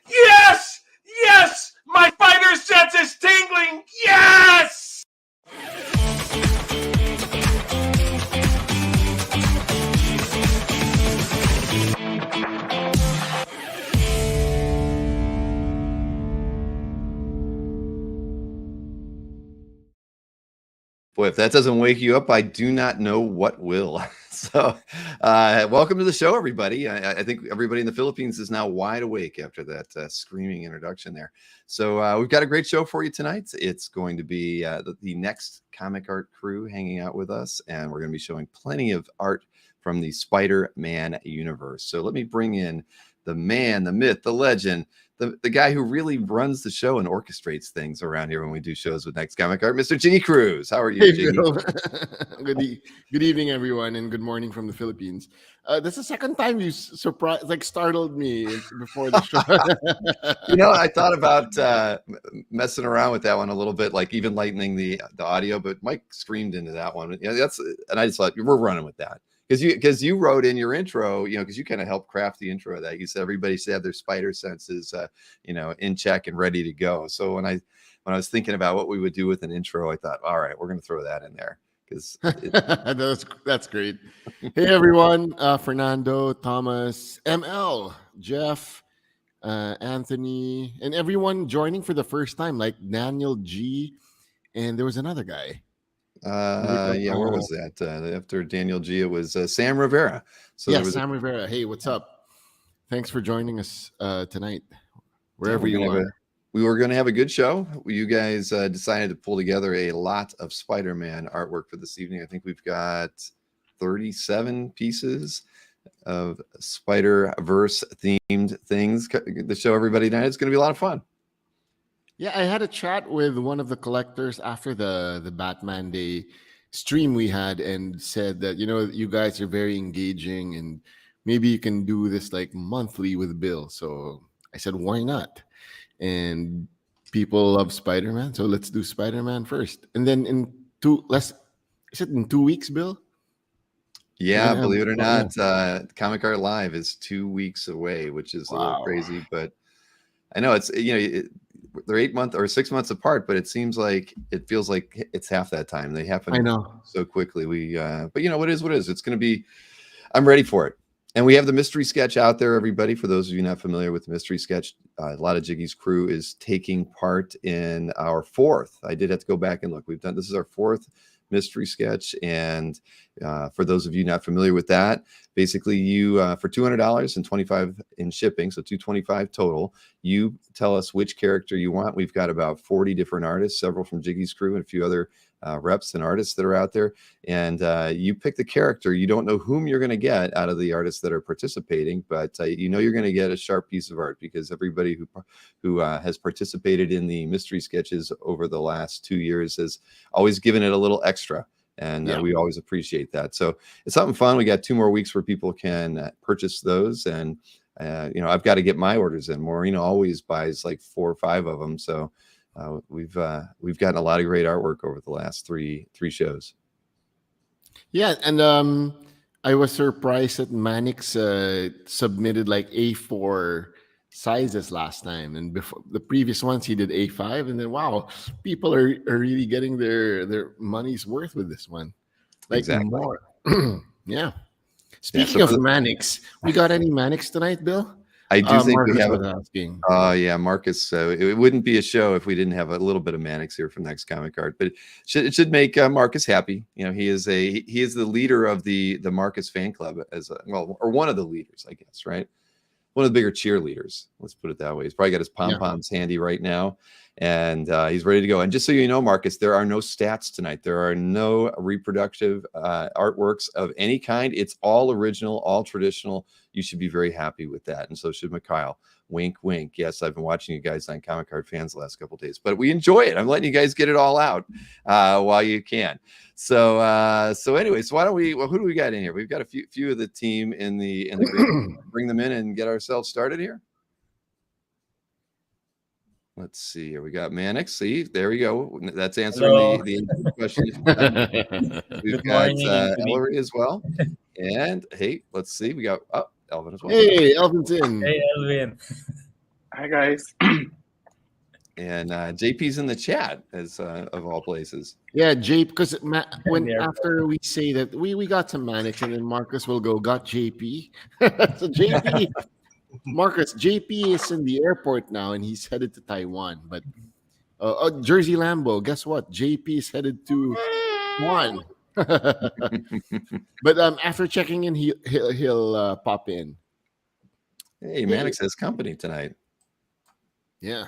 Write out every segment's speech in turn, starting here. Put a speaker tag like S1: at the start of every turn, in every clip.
S1: Yes! Yes! My spider sense is tingling! Yes!
S2: Boy, if that doesn't wake you up, I do not know what will. So welcome to the show, everybody. I think everybody in the Philippines is now wide awake after that screaming introduction there. So we've got a great show for you tonight. It's going to be the next comic art crew hanging out with us, and we're going to be showing plenty of art from the Spider-Man universe. So let me bring in the man, the myth, the legend, the guy who really runs the show and orchestrates things around here when we do shows with Next Comic Art, Mr. Jiggy Cruz. How are you, Jiggy?
S3: Good evening, everyone, and good morning from the Philippines. This is the second time you startled me before the show.
S2: I thought about messing around with that one a little bit, like even lightening the audio, but Mike screamed into that one. And I just thought we're running with that. Because you wrote in your intro, because you kind of helped craft the intro of that. You said everybody should have their spider senses, in check and ready to go. So when I was thinking about what we would do with an intro, I thought, all right, we're going to throw that in there because
S3: that's great. Hey everyone, Fernando, Thomas, ML, Jeff, Anthony, and everyone joining for the first time, like Daniel G, and there was another guy.
S2: Where was that? After Daniel G, it was Sam Rivera.
S3: So yeah, Sam Rivera. Hey, what's up? Thanks for joining us tonight, wherever you are.
S2: We were going to have a good show. You guys decided to pull together a lot of Spider-Man artwork for this evening. I think we've got 37 pieces of Spider-Verse themed things to show everybody tonight. It's going to be a lot of fun.
S3: Yeah, I had a chat with one of the collectors after the Batman Day stream we had and said that, you guys are very engaging and maybe you can do this like monthly with Bill. So I said, why not? And people love Spider-Man, so let's do Spider-Man first. And then in 2 weeks, Bill?
S2: Yeah, believe it or not, Comic Art Live is 2 weeks away, which is a little crazy, but I know it's, they're 8 months or 6 months apart, but it feels like it's half that time. They happen so quickly. But what is what is. It's going to be. I'm ready for it. And we have the mystery sketch out there, everybody. For those of you not familiar with the mystery sketch, a lot of Jiggy's crew is taking part in our fourth. I did have to go back and look. This is our fourth mystery sketch, and for those of you not familiar with that, basically you for $200 and $25 in shipping, so $225 total, you tell us which character you want. We've got about 40 different artists, several from Jiggy's crew and a few other reps and artists that are out there, and you pick the character. You don't know whom you're going to get out of the artists that are participating, but you're going to get a sharp piece of art, because everybody who has participated in the mystery sketches over the last 2 years has always given it a little extra, and we always appreciate that. So it's something fun. We got 2 more weeks where people can purchase those, and I've got to get my orders in. Maureen always buys like 4 or 5 of them, so we've gotten a lot of great artwork over the last three shows.
S3: Yeah, and I was surprised that Manix submitted like A4 sizes last time, and before the previous ones he did A5, and then wow, people are really getting their money's worth with this one. Like exactly. More. Yeah. Speaking of Manix, we got any Manix tonight, Bill?
S2: I do think we have. Marcus. It wouldn't be a show if we didn't have a little bit of Manix here from Next Comic Art, but it should make Marcus happy. He is the leader of the Marcus fan club or one of the leaders, I guess, right? One of the bigger cheerleaders. Let's put it that way. He's probably got his pom-poms handy right now, and he's ready to go. And just so you know, Marcus, there are no stats tonight. There are no reproductive artworks of any kind. It's all original, all traditional. You should be very happy with that, and so should Mikhail. Wink, wink. Yes, I've been watching you guys on Comic Card Fans the last couple of days, but we enjoy it. I'm letting you guys get it all out while you can. So anyways, why don't we? Well, who do we got in here? We've got a few of the team in the group. Bring them in and get ourselves started here. Let's see here. We got Manix. See, there we go. That's answering the question. We've got Ellery as well. And hey, let's see. We got Elvin as well.
S3: Hey, Elvin's in.
S4: Hey, Elvin. Hi, guys.
S2: And JP's in the chat, as of all places.
S3: Yeah, JP, because when after we say that we got some Manix, and then Marcus will go, got JP. So JP, Marcus, JP is in the airport now, and he's headed to Taiwan. But Jersey Lambo, guess what? JP is headed to Taiwan. But after checking in, he'll pop in.
S2: Hey, Manix has company tonight.
S3: Yeah.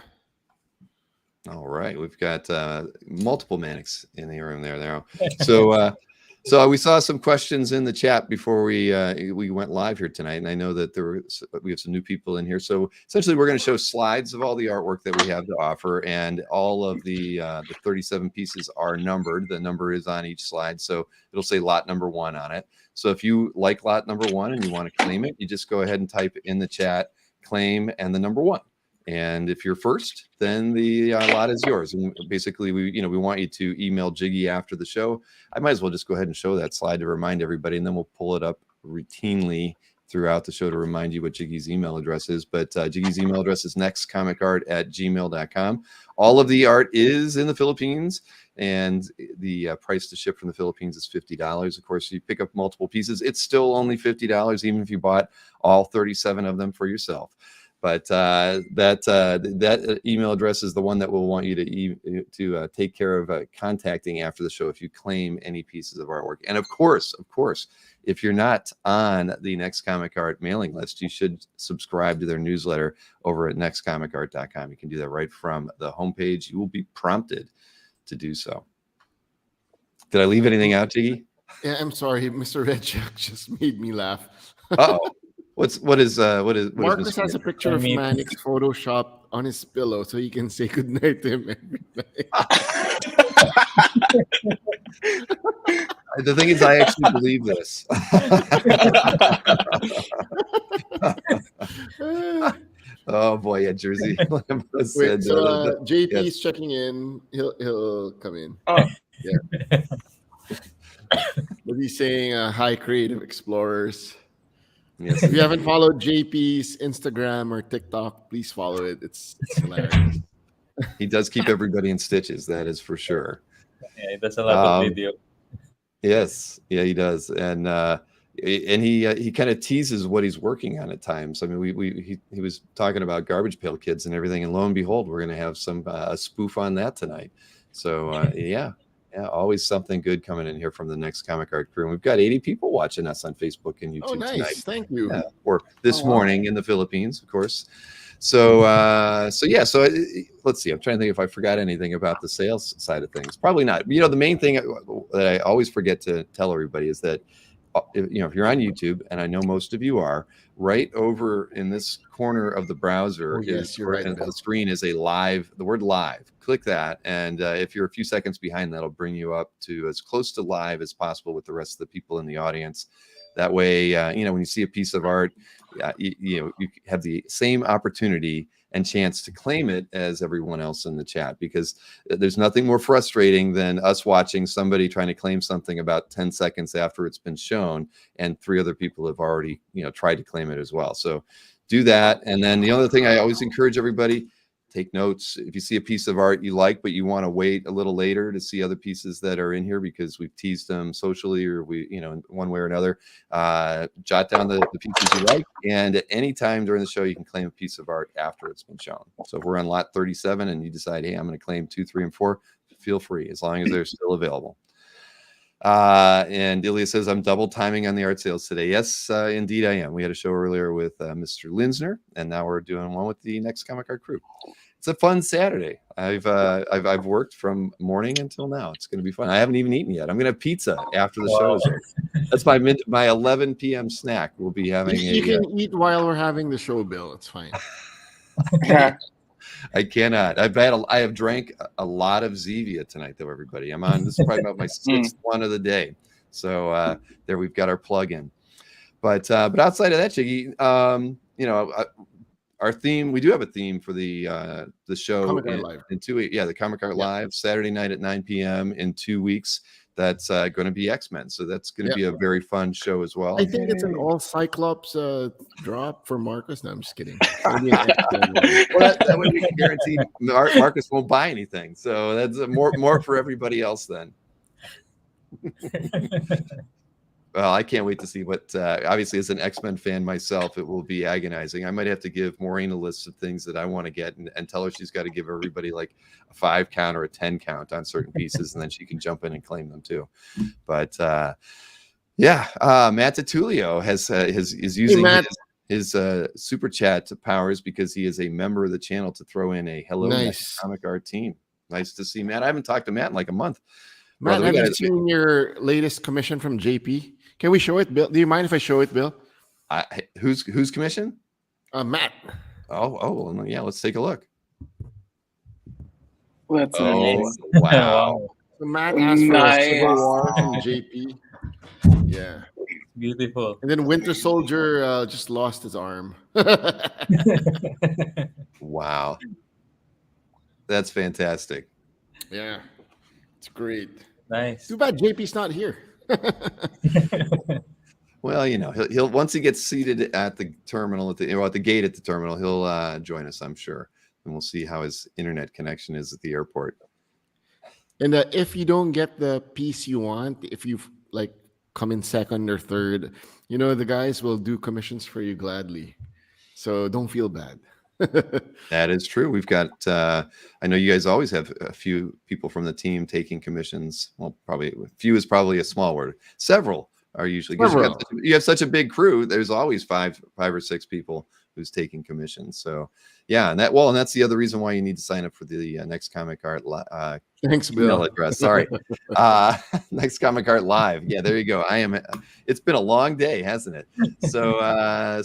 S2: All right, we've got multiple Manix in the room there now. So we saw some questions in the chat before we went live here tonight, and I know that we have some new people in here. So essentially, we're going to show slides of all the artwork that we have to offer, and all of the 37 pieces are numbered. The number is on each slide, so it'll say lot number 1 on it. So if you like lot number 1 and you want to claim it, you just go ahead and type in the chat claim and the number 1. And if you're first, then the lot is yours. And basically, we want you to email Jiggy after the show. I might as well just go ahead and show that slide to remind everybody, and then we'll pull it up routinely throughout the show to remind you what Jiggy's email address is. But Jiggy's email address is nextcomicart@gmail.com. All of the art is in the Philippines, and the price to ship from the Philippines is $50. Of course, you pick up multiple pieces, it's still only $50, even if you bought all 37 of them for yourself. But that email address is the one that we'll want you to take care of contacting after the show if you claim any pieces of artwork. And of course, if you're not on the Next Comic Art mailing list, you should subscribe to their newsletter over at nextcomicart.com. You can do that right from the homepage. You will be prompted to do so. Did I leave anything out, Jiggy?
S3: Yeah, I'm sorry. Mr. Red Jack just made me laugh.
S2: Uh-oh. What is
S3: Marcus has a picture of Manix Photoshop on his pillow so he can say goodnight to him every night.
S2: The thing is, I actually believe this. Oh boy, yeah, Jersey.
S3: Wait, so JP is checking in. He'll come in.
S4: Oh,
S3: yeah. But he's saying, "Hi, creative explorers."
S2: Yes.
S3: If you haven't followed JP's Instagram or TikTok, please follow it. It's hilarious.
S2: He does keep everybody in stitches, that is for sure.
S5: Yeah, that's a lot of video.
S2: Yes, yeah, he does, and he kind of teases what he's working on at times. I mean, he was talking about Garbage Pail Kids and everything, and lo and behold, we're going to have some a spoof on that tonight. So yeah, always something good coming in here from the Next Comic Art crew. And we've got 80 people watching us on Facebook and YouTube.
S3: Oh, nice!
S2: Tonight.
S3: Thank you.
S2: Yeah, or this morning in the Philippines, of course. So let's see. I'm trying to think if I forgot anything about the sales side of things. Probably not. You know, the main thing that I always forget to tell everybody is that if you're on YouTube, and I know most of you are, right over in this corner of the browser the screen is a live, the word live. Click that, and if you're a few seconds behind, that'll bring you up to as close to live as possible with the rest of the people in the audience. That way, when you see a piece of art, you have the same opportunity and chance to claim it as everyone else in the chat, because there's nothing more frustrating than us watching somebody trying to claim something about 10 seconds after it's been shown, and 3 other people have already, tried to claim it as well. So do that. And then the other thing I always encourage everybody, take notes. If you see a piece of art you like, but you want to wait a little later to see other pieces that are in here because we've teased them socially or in one way or another, jot down the pieces you like. And at any time during the show, you can claim a piece of art after it's been shown. So if we're on lot 37 and you decide, hey, I'm going to claim 2, 3, and 4, feel free, as long as they're still available. And Ilya says, I'm double timing on the art sales today. Yes, indeed I am. We had a show earlier with Mr. Linsner, and now we're doing one with the Next Comic Art crew. It's a fun Saturday. I've worked from morning until now. It's going to be fun. I haven't even eaten yet. I'm going to have pizza after the show is over. That's my 11 p.m. snack. We'll be having
S3: you can eat while we're having the show, Bill. It's fine.
S2: I cannot. I have drank a lot of Zevia tonight, though. Everybody, this is probably about my 6th one of the day. So there we've got our plug in. But outside of that, Jiggy, our theme, we do have a theme for the show
S3: Comic Art Live.
S2: in 2 weeks. Yeah, the Comic Art Live, Saturday night at 9 p.m. in 2 weeks. that's going to be X-Men. So that's going to be a very fun show as well.
S3: I think it's an all Cyclops drop for Marcus. No, I'm just kidding. Maybe an X-Men one.
S2: Well, that way we can guarantee Marcus won't buy anything. So that's more for everybody else then. Well, I can't wait to see what. Obviously, as an X-Men fan myself, it will be agonizing. I might have to give Maureen a list of things that I want to get, and tell her she's got to give everybody like a 5 count or a 10 count on certain pieces, and then she can jump in and claim them too. But Matt Tutulio is using his super chat powers because he is a member of the channel to throw in a hello comic art team. Nice to see Matt. I haven't talked to Matt in like a month.
S3: Matt, have you seen your latest commission from JP? Can we show it, Bill? Do you mind if I show it, Bill?
S2: Who's commission?
S3: Matt.
S2: Oh, well, yeah. Let's take a look.
S4: That's nice.
S2: Wow.
S3: So Matt asked for a Civil War from JP. Yeah.
S5: Beautiful.
S3: And then Winter Soldier just lost his arm.
S2: Wow. That's fantastic.
S3: Yeah. It's great.
S5: Nice.
S3: Too bad JP's not here.
S2: Well, he'll once he gets seated at the terminal at the gate at the terminal, he'll join us, I'm sure, and we'll see how his internet connection is at the airport.
S3: And if you don't get the piece you want, if you like come in second or third, the guys will do commissions for you gladly. So don't feel bad.
S2: That is true. We've got I know you guys always have a few people from the team taking commissions. Well, probably few is probably a small word. Several are usually, because you have such a big crew. There's always five or six people who's taking commissions. So yeah, and that's the other reason why you need to sign up for the next Comic Art
S3: Thanks, Bill.
S2: address. Sorry. Next Comic Art Live. Yeah, there you go. It's been a long day, hasn't it? So are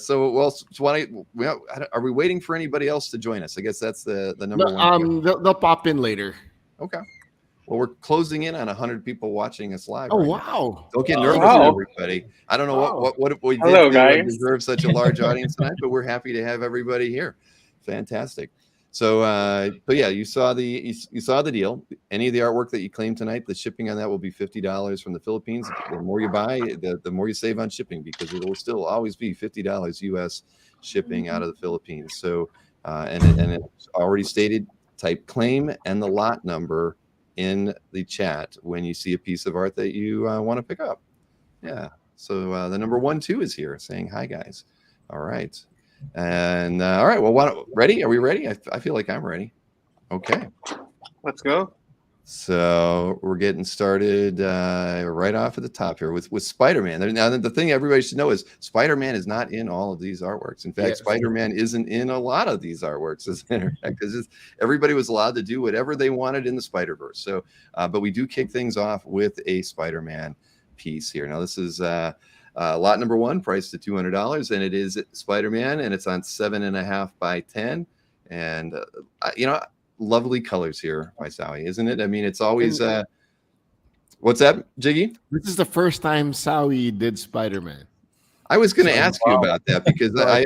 S2: we waiting for anybody else to join us? I guess that's the number one.
S3: They'll pop in later.
S2: Okay. Well, we're closing in on 100 people watching us live.
S3: Oh,
S2: right
S3: wow.
S2: Now. Don't get nervous, everybody. I don't know what we did to deserve such a large audience tonight, but we're happy to have everybody here. Fantastic. So, but yeah, you saw the deal. Any of the artwork that you claim tonight, the shipping on that will be $50 from the Philippines. The more you buy, the more you save on shipping, because it will still always be $50 US shipping out of the Philippines. So, and it's already stated, type claim and the lot number in the chat when you see a piece of art that you want to pick up. Yeah. So the number 12 is here saying hi, guys. All right. And all right. Well, ready? Are we ready? I feel like I'm ready. Okay.
S4: Let's go.
S2: So we're getting started right off at the top here with Spider-Man. Now, the thing everybody should know is Spider-Man is not in all of these artworks. In fact, Spider-Man isn't in a lot of these artworks, because everybody was allowed to do whatever they wanted in the Spider-Verse. So, but we do kick things off with a Spider-Man piece here. Now, this is lot number 1, priced at $200, and it is Spider-Man, and it's on 7.5 by 10, and lovely colors here by Sawi, isn't it? I mean, it's always what's that, Jiggy?
S3: This is the first time Sawi did Spider-Man.
S2: I was going to ask you about that, because I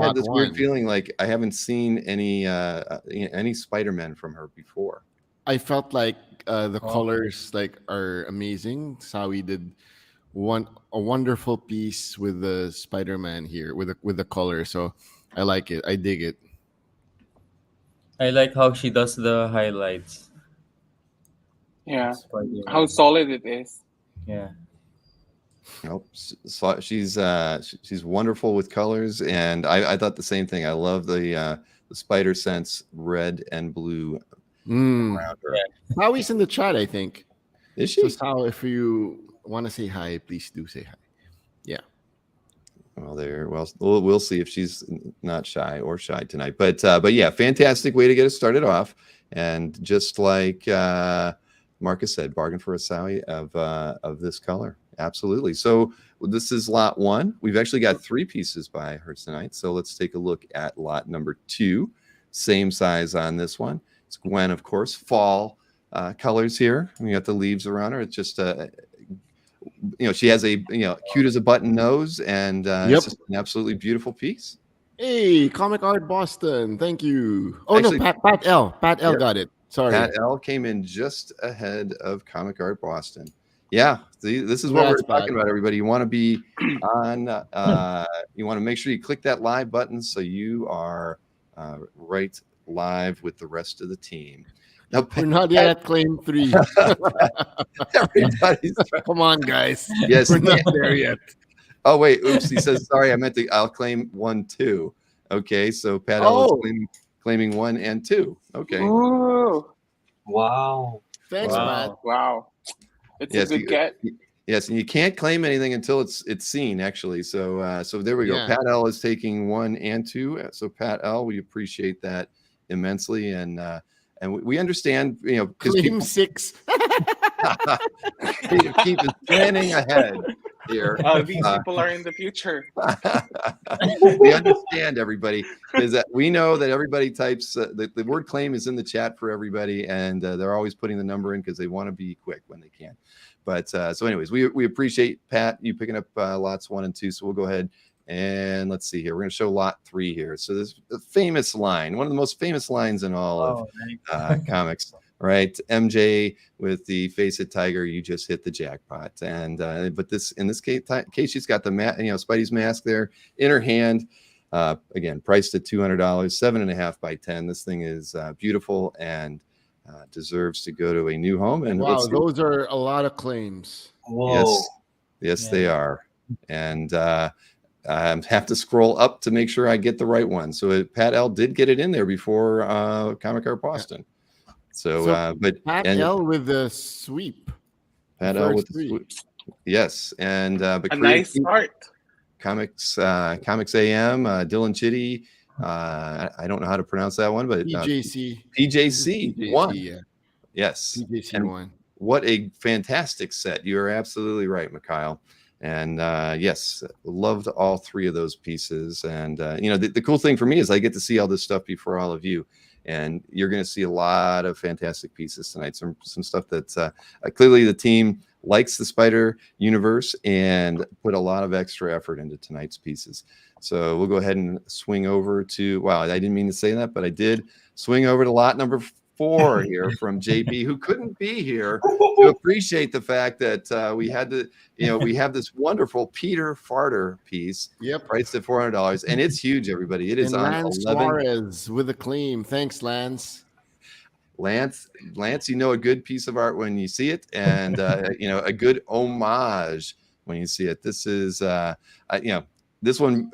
S2: had this weird feeling like I haven't seen any Spider-Man from her before.
S3: I felt like the colors are amazing. Sawi did a wonderful piece with the Spider-Man here with the color. So I like it. I dig it.
S5: I like how she does the highlights.
S4: Yeah. How solid it is.
S5: Yeah.
S2: Nope. So she's wonderful with colors, and I thought the same thing. I love the Spider Sense red and blue around her.
S3: Yeah. Howie's in the chat, I think.
S2: Is she?
S3: So how, if you want to say hi, please do say hi. Yeah.
S2: Well, we'll see if she's not shy or shy tonight. But yeah, fantastic way to get us started off. And just like Marcus said, bargain for a Sawi of this color. Absolutely. So this is lot 1. We've actually got 3 pieces by her tonight. So let's take a look at lot number 2. Same size on this one. It's Gwen, of course. Fall colors here. We got the leaves around her. It's just she has a cute as a button nose, and it's just an absolutely beautiful piece.
S3: Hey, Comic Art Boston, thank you. Oh, actually, no, Pat L got it. Sorry,
S2: Pat L came in just ahead of Comic Art Boston. Yeah, see, this is what we're
S3: Congrats,
S2: talking about, everybody. You want to be on, you want to make sure you click that live button so you are right live with the rest of the team. Now,
S3: We're not yet at claim 3.
S2: everybody's
S3: Come on, guys.
S2: yes.
S3: We're not there yet.
S2: Oh wait, oops. He says sorry. I'll claim 1, 2. Okay, so Pat L is claiming 1 and 2. Okay.
S4: Ooh.
S5: Wow.
S3: Thanks, Matt.
S4: Wow. It's a good get.
S2: Yes, and you can't claim anything until it's seen, actually. So so there we go.
S3: Yeah.
S2: Pat L is taking 1 and 2. So Pat L, we appreciate that immensely, and we understand, you know, because
S3: Claim 6.
S2: keep planning ahead here.
S4: These people are in the future.
S2: We understand, everybody, is that we know that everybody types the word claim is in the chat for everybody, and they're always putting the number in because they want to be quick when they can. But so anyways, we appreciate, Pat, you picking up lots 1 and 2. So we'll go ahead and let's see here. We're going to show lot 3 here. So this the famous line, one of the most famous lines in all of comics, right? MJ with the face it tiger, you just hit the jackpot. And but in this case, she's got the Spidey's mask there in her hand. Again, priced at $200, 7.5 by 10. This thing is beautiful and deserves to go to a new home. And
S3: wow, those are a lot of claims.
S5: Whoa.
S2: Yes, they are. And I have to scroll up to make sure I get the right one. So Pat L did get it in there before Comic Art Boston. So but
S3: Pat L with the sweep.
S2: Pat L with the sweep. Yes, and but
S4: a nice start.
S2: Comics AM, Dylan Chitty. I don't know how to pronounce that one, but PJC 1.
S3: Yeah.
S2: Yes.
S3: PJC 1.
S2: What a fantastic set. You are absolutely right, Mikhail. And yes, loved all 3 of those pieces. And you know, the cool thing for me is I get to see all this stuff before all of you. And you're going to see a lot of fantastic pieces tonight. Some stuff that clearly the team likes the Spider universe and put a lot of extra effort into tonight's pieces. So we'll go ahead and swing over to, wow, I didn't mean to say that, but I did swing over to lot number 4 here from JP, who couldn't be here to appreciate the fact that we had to, we have this wonderful Peter Farter piece, priced at $400, and it's huge, everybody. It is on
S3: Lance
S2: 11.
S3: Suarez with a claim. Thanks, Lance.
S2: Lance, you know a good piece of art when you see it, and a good homage when you see it. This is, this one.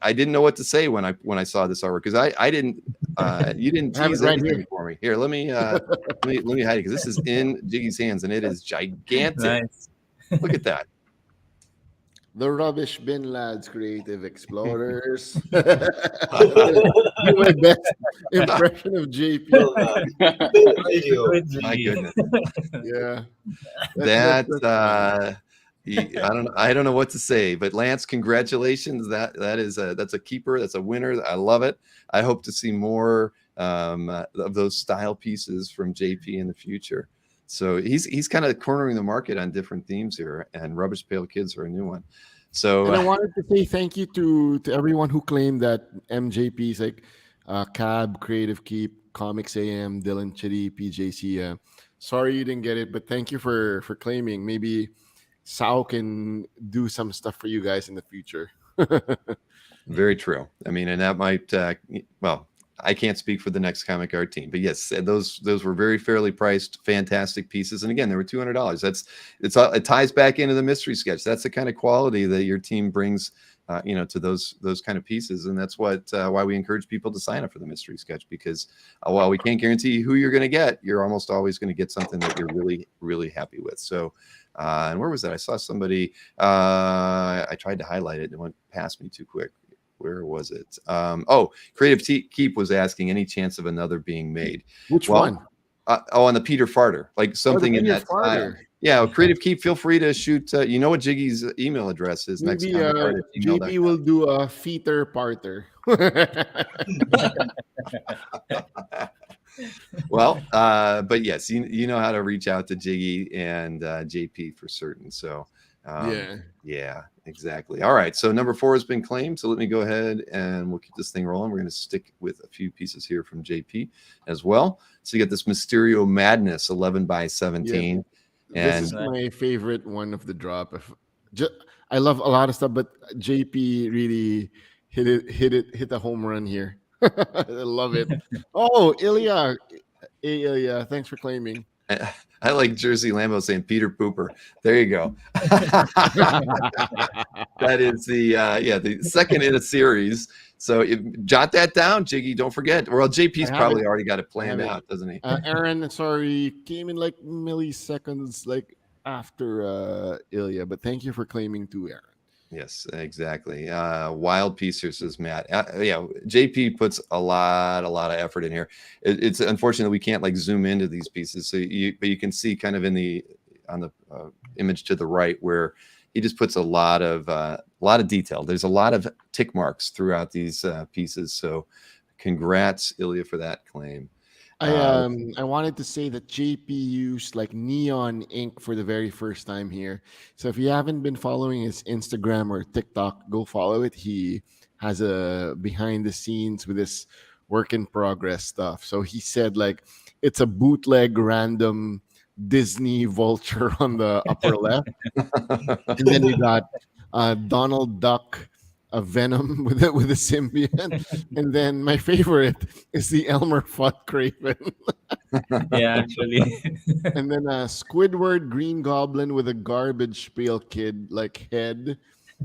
S2: I didn't know what to say when I saw this artwork, because I didn't you didn't tease anything for me. Here, let me hide it, because this is in Jiggy's hands and it is gigantic.
S5: Nice.
S2: Look at that.
S3: The Rubbish Bin Lads Creative Explorers. My best impression of JP.
S2: My goodness.
S3: Yeah.
S2: I don't know what to say, but Lance, congratulations. That's a keeper. That's a winner. I love it. I hope to see more of those style pieces from JP in the future. So he's kind of cornering the market on different themes here, and Rubbish Pail Kids are a new one. So
S3: and I wanted to say thank you to everyone who claimed that MJPs like Cab, Creative Keep, Comics AM, Dylan Chitty, PJC. Sorry you didn't get it, but thank you for claiming. Maybe Sao can do some stuff for you guys in the future.
S2: Very true. I mean, and that might I can't speak for the next Comic Art Team, but yes, those were very fairly priced, fantastic pieces. And again, they were $200. It ties back into the mystery sketch. That's the kind of quality that your team brings, to those kind of pieces. And that's why we encourage people to sign up for the mystery sketch, because while we can't guarantee who you're going to get, you're almost always going to get something that you're really, really happy with. So, and where was that? I saw somebody, I tried to highlight it and it went past me too quick. Where was it? Creative Keep was asking any chance of another being made.
S3: Which one?
S2: On the Peter Farter, like something in that style. Yeah, Creative Keep, feel free to shoot. You know what Jiggy's email address is. Maybe
S3: JP will do a feater parter.
S2: Well, but yes, you know how to reach out to Jiggy and JP for certain. So yeah, exactly. All right, so number 4 has been claimed. So let me go ahead and we'll keep this thing rolling. We're going to stick with a few pieces here from JP as well. So you get this Mysterio Madness 11 by 17.
S3: This
S2: And
S3: is my favorite one of the drop. I love a lot of stuff, but JP really hit a home run here. I love it. Oh, Ilya. Hey, Ilya, thanks for claiming.
S2: I like Jersey Lambo saying Peter Pooper. There you go. That is the second in a series. So jot that down, Jiggy. Don't forget. Well, JP's probably already got it planned out, doesn't he?
S3: Aaron, sorry, came in like milliseconds like after Ilya, but thank you for claiming too, Aaron.
S2: Yes, exactly. Wild piece here, says Matt. Yeah, JP puts a lot of effort in here. It's unfortunate we can't like zoom into these pieces, but you can see kind of on the image to the right where he just puts a lot of detail. There's a lot of tick marks throughout these pieces. So, congrats, Ilya, for that claim.
S3: I wanted to say that JP used like neon ink for the very first time here. So if you haven't been following his Instagram or TikTok, go follow it. He has a behind the scenes with this work in progress stuff. So he said like it's a bootleg random Disney vulture on the upper left. And then you got Donald Duck, a Venom with a symbiont, and then my favorite is the Elmer Fudd Craven.
S5: Yeah, actually.
S3: And then Squidward Green Goblin with a garbage pail kid like head,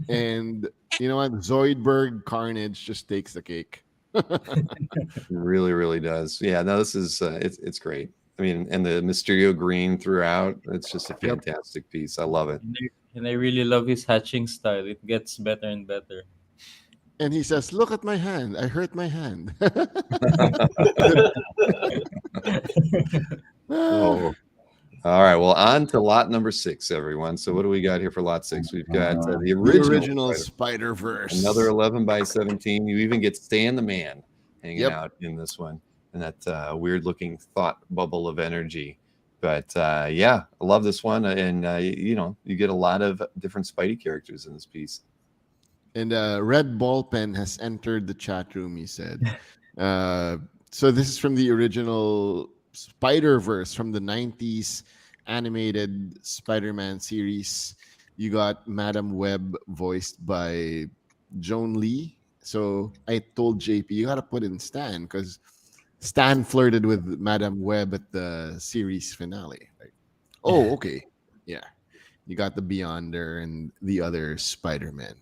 S3: and you know what? Zoidberg Carnage just takes the cake.
S2: Really does. Yeah, no, this is it's great. I mean, and the Mysterio green throughout, it's just a fantastic piece. I love it.
S5: And I really love his hatching style. It gets better and better.
S3: And he says, "Look at my hand. I hurt my hand."
S2: Oh. All right. Well, on to lot number 6, everyone. So what do we got here for lot 6? We've got the original
S3: Spider-Verse.
S2: Another 11 by 17. You even get Stan the Man hanging out in this one. And that weird looking thought bubble of energy. But yeah, I love this one. And, you get a lot of different Spidey characters in this piece.
S3: And Red Ballpen has entered the chat room, he said. So this is from the original Spider-Verse from the 90s animated Spider-Man series. You got Madam Web voiced by Joan Lee. So I told JP, you got to put in Stan because Stan flirted with Madam Web at the series finale. Like, oh, okay. Yeah. You got the Beyonder and the other Spider-Man.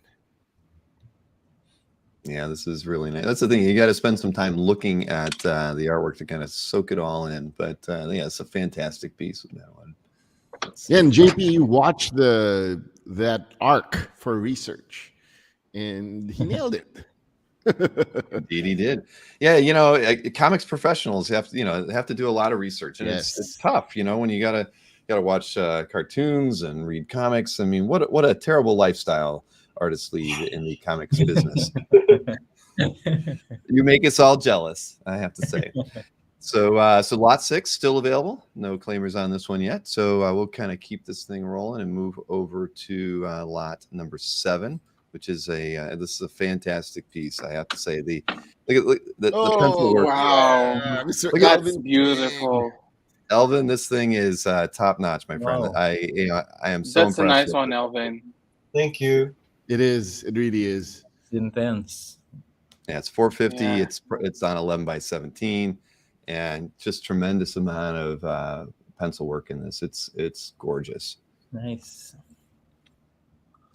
S2: Yeah, this is really nice. That's the thing. You got to spend some time looking at the artwork to kind of soak it all in. But yeah, it's a fantastic piece with that one.
S3: Yeah, and JP watched that arc for research, and he nailed it.
S2: Indeed, he did. Yeah, comics professionals have to do a lot of research, and it's tough. When you gotta watch cartoons and read comics. I mean, what a terrible lifestyle artists lead in the comics business. You make us all jealous, I have to say. So lot 6 still available. No claimers on this one yet. So we'll kind of keep this thing rolling and move over to lot number 7, which is this is a fantastic piece, I have to say. The pencil work.
S4: Wow, that's beautiful.
S2: Elvin, this thing is top notch, my friend.
S5: Wow.
S2: I am so impressed.
S4: That's a nice one, Elvin.
S6: Thank you.
S3: It is. It really is.
S5: It's intense.
S2: Yeah, it's 450.
S4: Yeah.
S2: It's on 11 by 17, and just tremendous amount of pencil work in this. It's gorgeous.
S5: Nice.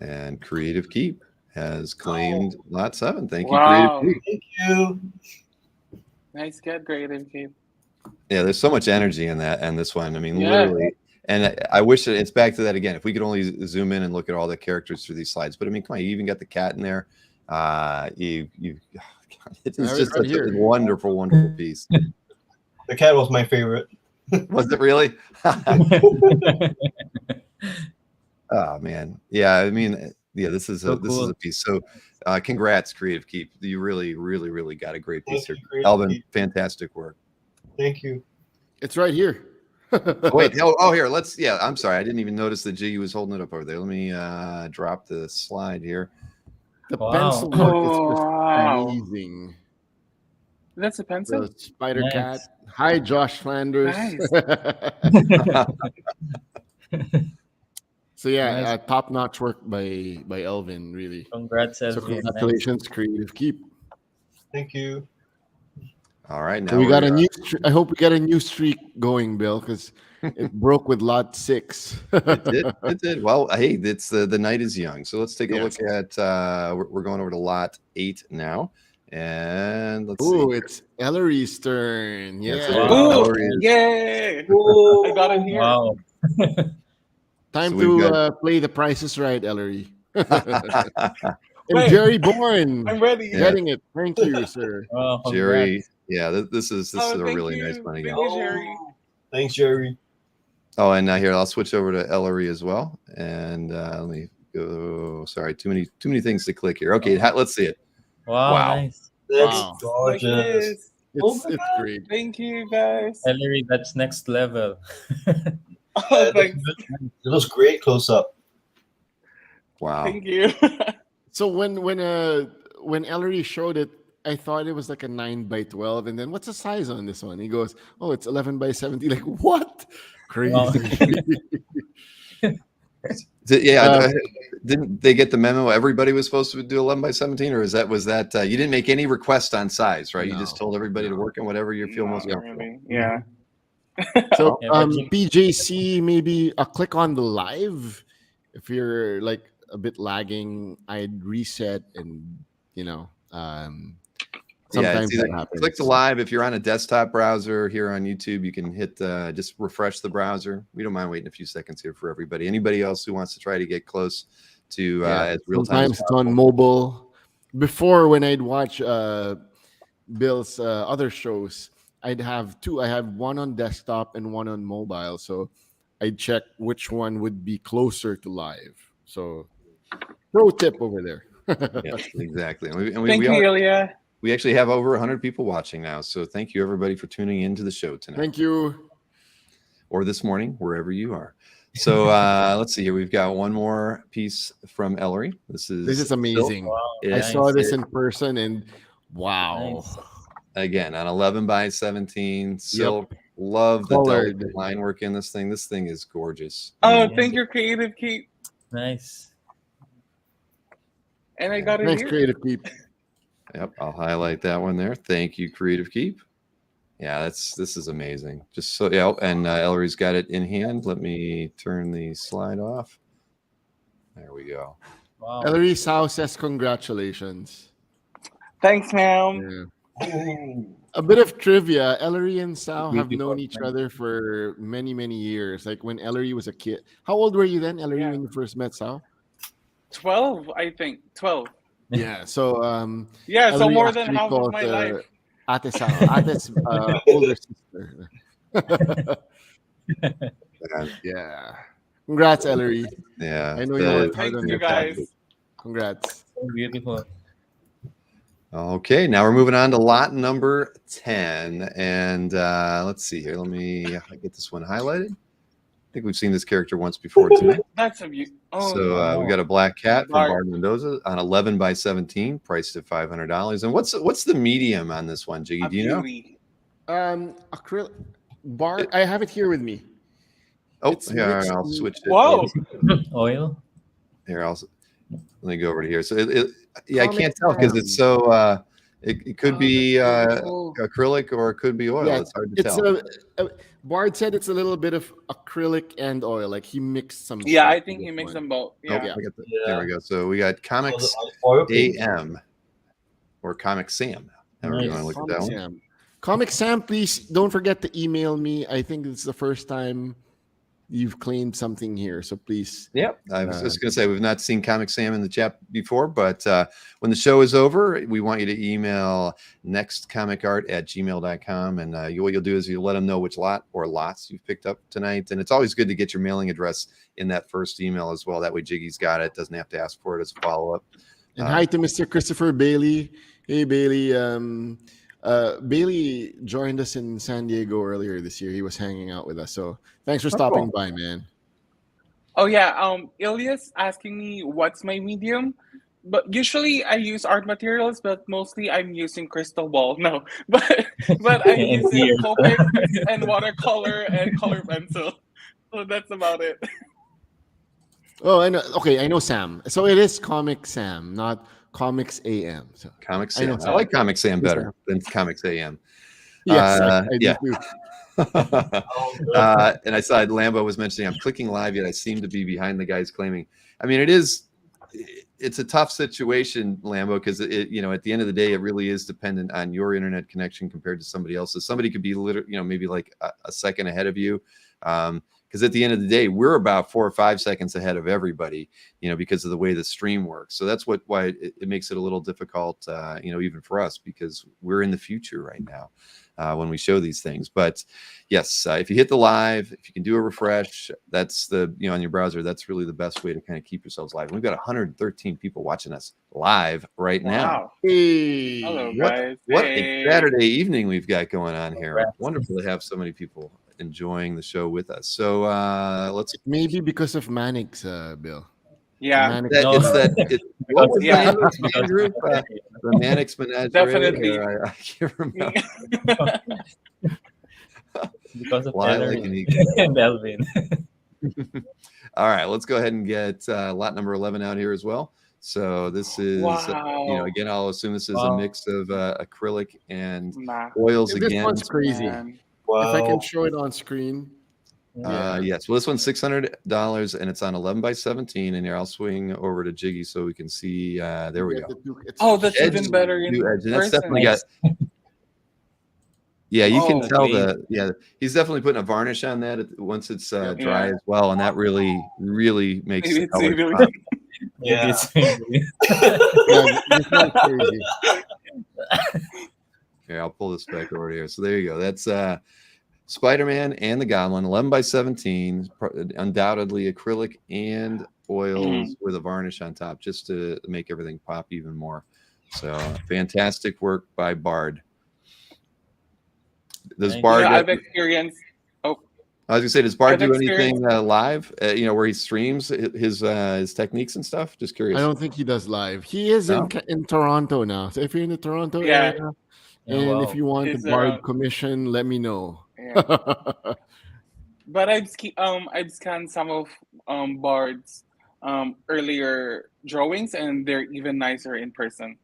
S2: And Creative Keep has claimed lot 7. Thank you,
S4: Wow.
S2: Creative Keep.
S6: Thank you.
S4: Nice get, Creative Keep.
S2: Yeah, there's so much energy in this one. I mean,
S4: Yeah.
S2: literally. And I wish it's back to that again. If we could only zoom in and look at all the characters through these slides, but I mean, come on, you even got the cat in there. It's just such a wonderful, wonderful piece.
S6: The cat was my favorite.
S2: Was it really? Oh man, yeah. I mean, yeah. This is
S5: So
S2: a
S5: cool.
S2: piece. So, congrats, Creative Keep. You really got a great piece here,
S6: Thank you, Creative
S2: Elvin.
S6: Keep.
S2: Fantastic work.
S6: Thank you.
S3: It's right here.
S2: Wait, here. I'm sorry. I didn't even notice that Jiggy was holding it up over there. Let me drop the slide here.
S3: The
S5: Wow.
S3: pencil work is just
S4: Wow.
S3: amazing.
S4: That's a pencil.
S3: The Spider
S5: Nice.
S3: Cat. Hi, Josh Flanders.
S4: Nice.
S3: So yeah,
S5: Nice.
S3: top-notch work by Elvin, really.
S5: Congrats,
S3: So
S5: Elvin.
S3: congratulations, Creative Keep.
S6: Thank you.
S2: All right, now
S3: So we got
S2: we're,
S3: a new. I hope we get a new streak going, Bill, because it broke with lot 6.
S2: It did. It did. Well, hey, it's the night is young. So let's take a
S3: Yes.
S2: look at. We're going over to lot 8 now, and let's
S3: Oh,
S2: see.
S3: it's Ellery's turn.
S2: Yes,
S3: Yeah.
S2: it is.
S4: Ooh,
S2: Ellery is-
S4: yay! I got it here.
S5: Wow.
S3: Time
S2: So we've
S3: to play the prices right, Ellery. And
S4: Wait.
S3: Jerry Bourne
S4: I'm ready.
S2: Yeah.
S3: getting it. Thank you, sir.
S5: Wow,
S2: Jerry.
S5: congrats.
S2: Yeah, this is a
S4: Thank
S2: really
S4: you.
S2: nice money.
S4: Thank
S2: game.
S4: you, Jerry.
S6: Thanks, Jerry.
S2: Oh, and here I'll switch over to Ellery as well. And let me go. Sorry, too many things to click here. Okay, let's see it.
S5: Wow,
S2: Wow.
S5: nice.
S6: That's
S3: Wow.
S6: gorgeous.
S4: Yes.
S3: It's great.
S4: Thank you, guys.
S5: Ellery, that's next level.
S4: Oh, thanks.
S6: It looks great close up.
S2: Wow.
S4: Thank you.
S3: So when Ellery showed it, I thought it was like a 9x12, and then what's the size on this one? He goes, "Oh, it's 11x70." Like what? Crazy.
S5: Wow.
S2: Didn't they get the memo? Everybody was supposed to do 11 by 17, or was that you didn't make any request on size, right? You just told everybody to work in whatever you feel most
S4: Not
S2: comfortable.
S4: really. Yeah.
S3: So
S5: Yeah, but
S3: PJC, maybe a click on the live. If you're like a bit lagging, I'd reset, and sometimes
S2: it's
S3: that
S2: either
S3: happens.
S2: click the live. If you're on a desktop browser here on YouTube, you can hit just refresh the browser. We don't mind waiting a few seconds here for everybody. Anybody else who wants to try to get close to as real time.
S3: Sometimes it's on mobile. Before, when I'd watch Bill's other shows, I'd have two. I have one on desktop and one on mobile. So I'd check which one would be closer to live. So pro tip over there.
S2: Yes, exactly.
S4: Thank you, Ilya.
S2: We actually have over 100 people watching now. So thank you, everybody, for tuning into the show tonight.
S3: Thank you.
S2: Or this morning, wherever you are. So let's see here. We've got one more piece from Ellery. This is
S3: amazing.
S5: Wow.
S2: Yeah,
S3: I saw this in person, and wow.
S5: Nice.
S2: again on 11 by 17 silk. Love the
S3: Colored.
S2: delicate line work in this thing. This thing is gorgeous.
S4: Oh, thank you, Creative Keep.
S5: Nice.
S4: And I got it
S3: Thanks,
S4: here.
S3: Creative Keep.
S2: Yep, I'll highlight that one there. Thank you, Creative Keep. Yeah, this is amazing. Just so yeah, and Ellery's got it in hand. Let me turn the slide off. There we go.
S5: Wow.
S3: Ellery Sao says congratulations.
S4: Thanks, ma'am.
S3: Yeah. A bit of trivia. Ellery and Sao have
S5: Beautiful.
S3: known each other for many, many years. Like when Ellery was a kid. How old were you then, Ellery,
S4: Yeah.
S3: when you first met Sao?
S4: 12, I think. 12.
S3: Yeah. So
S4: Yeah, so
S3: Ellery
S4: more than
S3: actually
S4: half of
S3: calls,
S4: my life.
S3: Ate Sao. Ate's older sister. Yeah. Congrats, Ellery.
S2: Yeah.
S3: I know you worked hard
S4: Thank
S3: on
S4: you,
S3: your
S4: guys.
S3: project. Congrats.
S5: So beautiful.
S2: Okay, now we're moving on to lot number 10. And let's see here. Let me get this one highlighted. I think we've seen this character once before tonight.
S4: That's a beauty. Oh,
S2: So we got a black cat from
S4: Bart.
S2: Bard Mendoza on 11 by 17, priced at $500. And what's the medium on this one, Jiggy?
S4: a
S2: Do you know?
S4: beauty.
S3: Acrylic bar. I have it here with me.
S2: Oh,
S3: It's
S2: here
S3: mixed
S2: I'll
S3: with-
S2: switch it.
S4: Whoa.
S5: Oil.
S2: Here, let me go over to here. So I
S3: Comic
S2: can't tell because it's so. It could be
S3: beautiful.
S2: acrylic or it could be oil.
S3: Yeah,
S2: It's hard to
S3: It's
S2: tell.
S3: Bard said it's a little bit of acrylic and oil. Like he mixed some.
S4: Yeah,
S3: stuff
S4: I
S3: with
S4: think he
S3: this
S4: makes
S3: one.
S4: them both.
S2: Oh,
S4: Yeah.
S2: I got there we go. So we got Comics
S6: Oil
S2: AM or Comic Sam. However you
S5: Nice.
S2: want to look at
S3: Comic
S2: that one.
S3: Sam. Comic Sam, please don't forget to email me. I think it's the first time you've claimed something here, so please.
S2: Yep. I was just going to say, we've not seen Comic Sam in the chat before, but when the show is over, we want you to email nextcomicart@gmail.com. And what you'll do is you'll let them know which lot or lots you've picked up tonight. And it's always good to get your mailing address in that first email as well. That way Jiggy's got it. Doesn't have to ask for it as a follow-up.
S3: And hi to Mr. Christopher Bailey. Hey, Bailey. Bailey joined us in San Diego earlier this year. He was hanging out with us. So thanks for stopping by, man.
S4: Oh yeah. Ilya's asking me what's my medium, but usually I use art materials, but mostly I'm using crystal ball. No, but I'm
S5: And
S4: using
S5: here.
S4: Copic and watercolor and color pencil. So that's about it.
S3: Oh, I know. Okay, I know Sam. So it is Comic Sam, not Comics AM. So
S2: Comic
S3: I know
S2: Sam. I
S3: Sam.
S2: like Comic Sam
S3: Yes,
S2: better
S3: Sam.
S2: than Comics AM.
S3: Yes, I do
S2: Yeah.
S3: too.
S2: And I saw Lambo was mentioning I'm clicking live, yet I seem to be behind the guys claiming. I mean, it's a tough situation, Lambo, because at the end of the day, it really is dependent on your internet connection compared to somebody else's. Somebody could be literally, maybe like a second ahead of you. Because at the end of the day, we're about 4 or 5 seconds ahead of everybody, because of the way the stream works. So that's why it makes it a little difficult, even for us, because we're in the future right now when we show these things. But yes, if you hit the live, if you can do a refresh, that's on your browser, that's really the best way to kind of keep yourselves live. And we've got 113 people watching us live right now.
S4: Wow.
S3: Hey.
S4: Hello,
S2: What
S4: guys.
S2: a
S4: Hey.
S2: Saturday evening we've got going on here.
S5: Congrats.
S2: Wonderful to have so many people enjoying the show with us. So let's.
S3: Maybe because of Manix, Bill.
S4: Yeah.
S3: Manix.
S2: That,
S5: No.
S2: it's that. What was
S4: Yeah.
S2: the name of the band group? The Manix Menagerie.
S4: Definitely.
S2: Or I can't remember.
S5: Because of
S2: Fly
S5: Ellery
S2: like an eagle.
S5: and Elvin.
S2: All right, let's go ahead and get lot number 11 out here as well. So this is,
S4: Wow.
S2: again, I'll assume this is a
S5: Wow.
S2: mix of acrylic and
S4: Nah.
S2: oils
S3: This
S2: again.
S3: one's crazy.
S4: Man.
S3: If I can
S6: Wow.
S3: show it on screen.
S2: Yes. Well, this one's $600 and it's on 11 by 17. And here I'll swing over to Jiggy so we can see. There we go.
S4: Oh, that's
S2: Edge
S4: even better in
S2: to edge. And that's
S4: person.
S2: definitely got. Yeah, you can
S4: Oh,
S2: tell
S5: clean.
S2: he's definitely putting a varnish on that once it's dry
S4: Yeah.
S2: as well, and that really makes
S4: Maybe
S2: the
S4: it's
S2: color
S4: even-
S2: pop.
S6: Yeah.
S5: It's really-
S3: Yeah, this one's crazy.
S2: Here, I'll pull this back over here. So there you go. That's Spider-Man and the Goblin, 11 by 17, undoubtedly acrylic and oils with a varnish on top, just to make everything pop even more. So fantastic work by Bard. Does
S5: Thank
S2: Bard?
S4: Yeah, I've experienced.
S2: I was gonna say, does Bard
S4: I've
S2: do anything
S4: experienced-
S2: live? Where he streams his techniques and stuff. Just curious.
S3: I don't think he does live. He is
S2: No?
S3: in Toronto now. So if you're in the Toronto
S4: Yeah.
S3: area,
S5: Oh,
S3: and
S5: wow.
S3: if you want
S4: He's
S3: the Bard
S4: around.
S3: commission, let me know.
S4: Yeah. But I've scanned some of Bard's earlier drawings, and they're even nicer in person.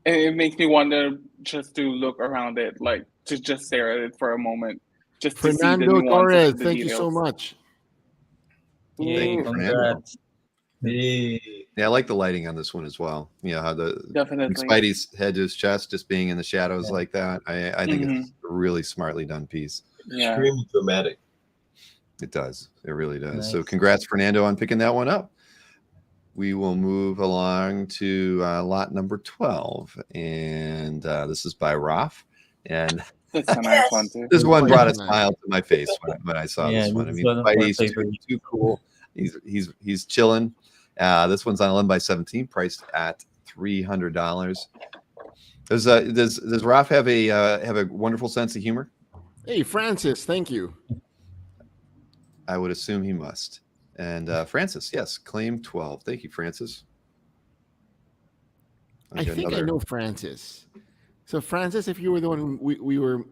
S4: And it makes me wonder just to look around it, like to just stare at it for a moment, just to see the
S3: Fernando
S4: nuances
S3: Torres,
S4: of the
S3: thank you so
S4: details.
S3: much.
S2: Thank you,
S5: Yay,
S2: Fernando.
S5: congrats.
S6: Hey.
S2: Yeah, I like the lighting on this one as well. How the
S4: Definitely.
S2: Spidey's head to his chest just being in the shadows
S5: Yeah.
S2: like that. I think it's a really smartly done piece.
S4: Yeah.
S6: Extremely dramatic.
S2: It does. It really does. So
S5: Nice.
S2: congrats, Fernando, on picking that one up. We will move along to lot number 12. And this is by Raf. And
S4: That's a nice one too.
S2: this one brought a
S3: Nice.
S2: smile to my face when I saw
S5: Yeah,
S2: this one. I
S5: this
S2: mean,
S5: one of my
S2: Spidey's
S5: favorites.
S2: too cool. He's chilling. This one's on 11 by 17, priced at $300. Does Raf have a wonderful sense of humor?
S3: Hey, Francis, thank you.
S2: I would assume he must. And Francis, yes, claim 12. Thank you, Francis.
S3: I think I know Francis. So, Francis, if you were the one who we were,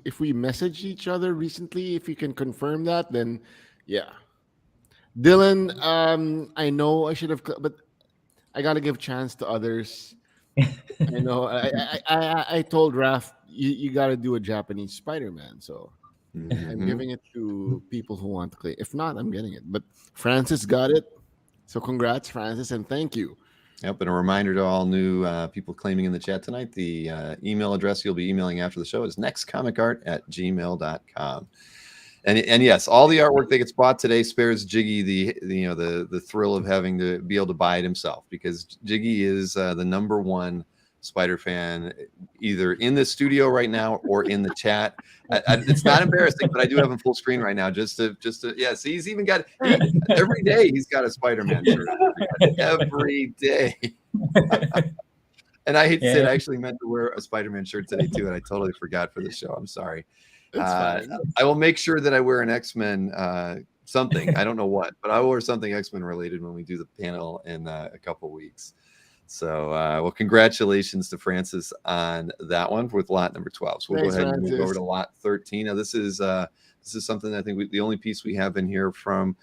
S3: if we messaged each other recently, if you can confirm that, then yeah. Dylan, I know I should have, but I got to give chance to others. I know. I told Raph, you got to do a Japanese Spider-Man. So I'm
S2: Mhm.
S3: giving it to people who want to claim. If not, I'm getting it. But Francis got it. So congrats, Francis, and thank you.
S2: Yep, and a reminder to all new people claiming in the chat tonight, the email address you'll be emailing after the show is nextcomicart@gmail.com. And yes, all the artwork that gets bought today spares Jiggy the thrill of having to be able to buy it himself, because Jiggy is the number one Spider fan, either in the studio right now or in the chat. It's not embarrassing, but I do have him full screen right now just to yeah. See, he's even got every day he's got a Spider-Man shirt every day. And I hate to say it, I actually meant to wear a Spider-Man shirt today too, and I totally forgot for the show. I'm sorry.
S3: It's fine.
S2: I will make sure that I wear an X-Men something. I don't know what, but I will wear something X-Men related when we do the panel in a couple weeks. So, well, congratulations to Francis on that one with lot number 12. So we'll
S3: Thanks,
S2: go ahead and move
S3: Francis.
S2: over to lot 13. Now, this is This is something I think the only piece we have in here from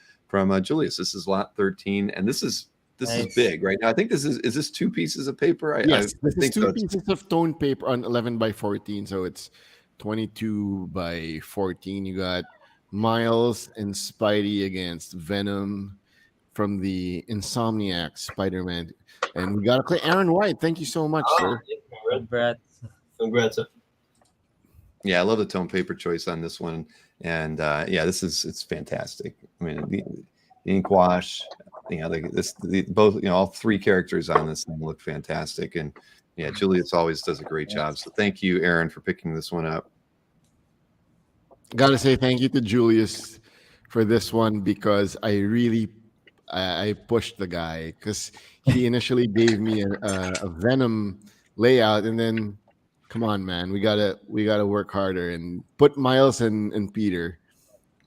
S2: Julius. This is lot 13, and this is big right now. I think is this 2 pieces of paper?
S3: Yes, this is
S2: think
S3: 2
S2: so.
S3: pieces of toned paper on 11 by 14, so it's 22 by 14. You got Miles and Spidey against Venom from the Insomniac Spider-Man, and we got to play Aaron White. Thank you so much, sir.
S5: Congrats.
S6: Congrats.
S2: Yeah, I love the tone paper choice on this one, and it's fantastic. I mean, the ink wash, both all 3 characters on this thing look fantastic, and yeah, Julius always does a great job. So thank you, Aaron, for picking this one up.
S3: Gotta say thank you to Julius for this one, because I pushed the guy, because he initially gave me a Venom layout, and then come on, man, we gotta work harder and put Miles and Peter.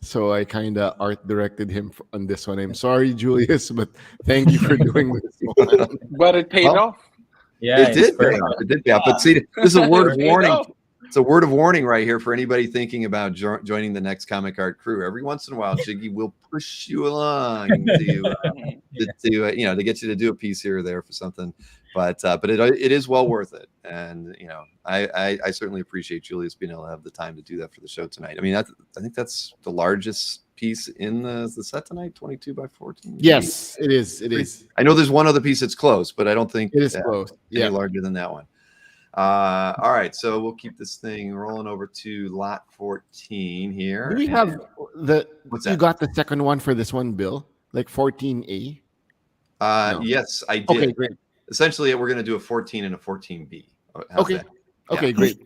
S3: So I kind of art directed him on this one. I'm sorry, Julius, but thank you for doing this one.
S4: But it paid off.
S5: Yeah,
S2: It did pay off. It did pay off. But see, this is a word of warning. It's a word of warning right here for anybody thinking about joining the next comic art crew. Every once in a while, Jiggy will push you along to get you to do a piece here or there for something. But it is well worth it. And I certainly appreciate Julius being able to have the time to do that for the show tonight. I mean, I think that's the largest piece in the set tonight, 22 by 14.
S3: Yes, it is. It is.
S2: I know there's one other piece that's close, but I don't think
S3: it is close.
S2: Any larger than that one. All right, so we'll keep this thing rolling over to lot 14 here.
S3: Do we have
S2: what's that?
S3: You got the second one for this one, Bill? Like 14A?
S2: No. Yes, I did.
S3: Okay, great.
S2: Essentially, we're going to do a 14 and a 14B.
S3: Okay.
S2: Yeah.
S3: Okay, great.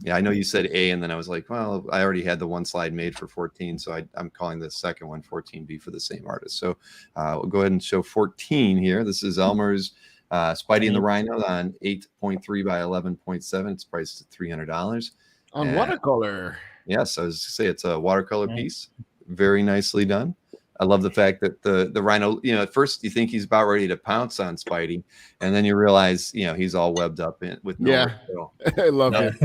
S2: Yeah, I know you said A, and then I was like, well, I already had the one slide made for 14, so I'm calling the second one 14B for the same artist. So we'll go ahead and show 14 here. This is Elmer's Spidey and the Rhino on 8.3 by 11.7. It's priced at $300.
S3: On watercolor.
S2: Yes, I was to say it's a watercolor piece. Very nicely done. I love the fact that the Rhino, at first you think he's about ready to pounce on Spidey, and then you realize, he's all webbed up with no
S3: I love it.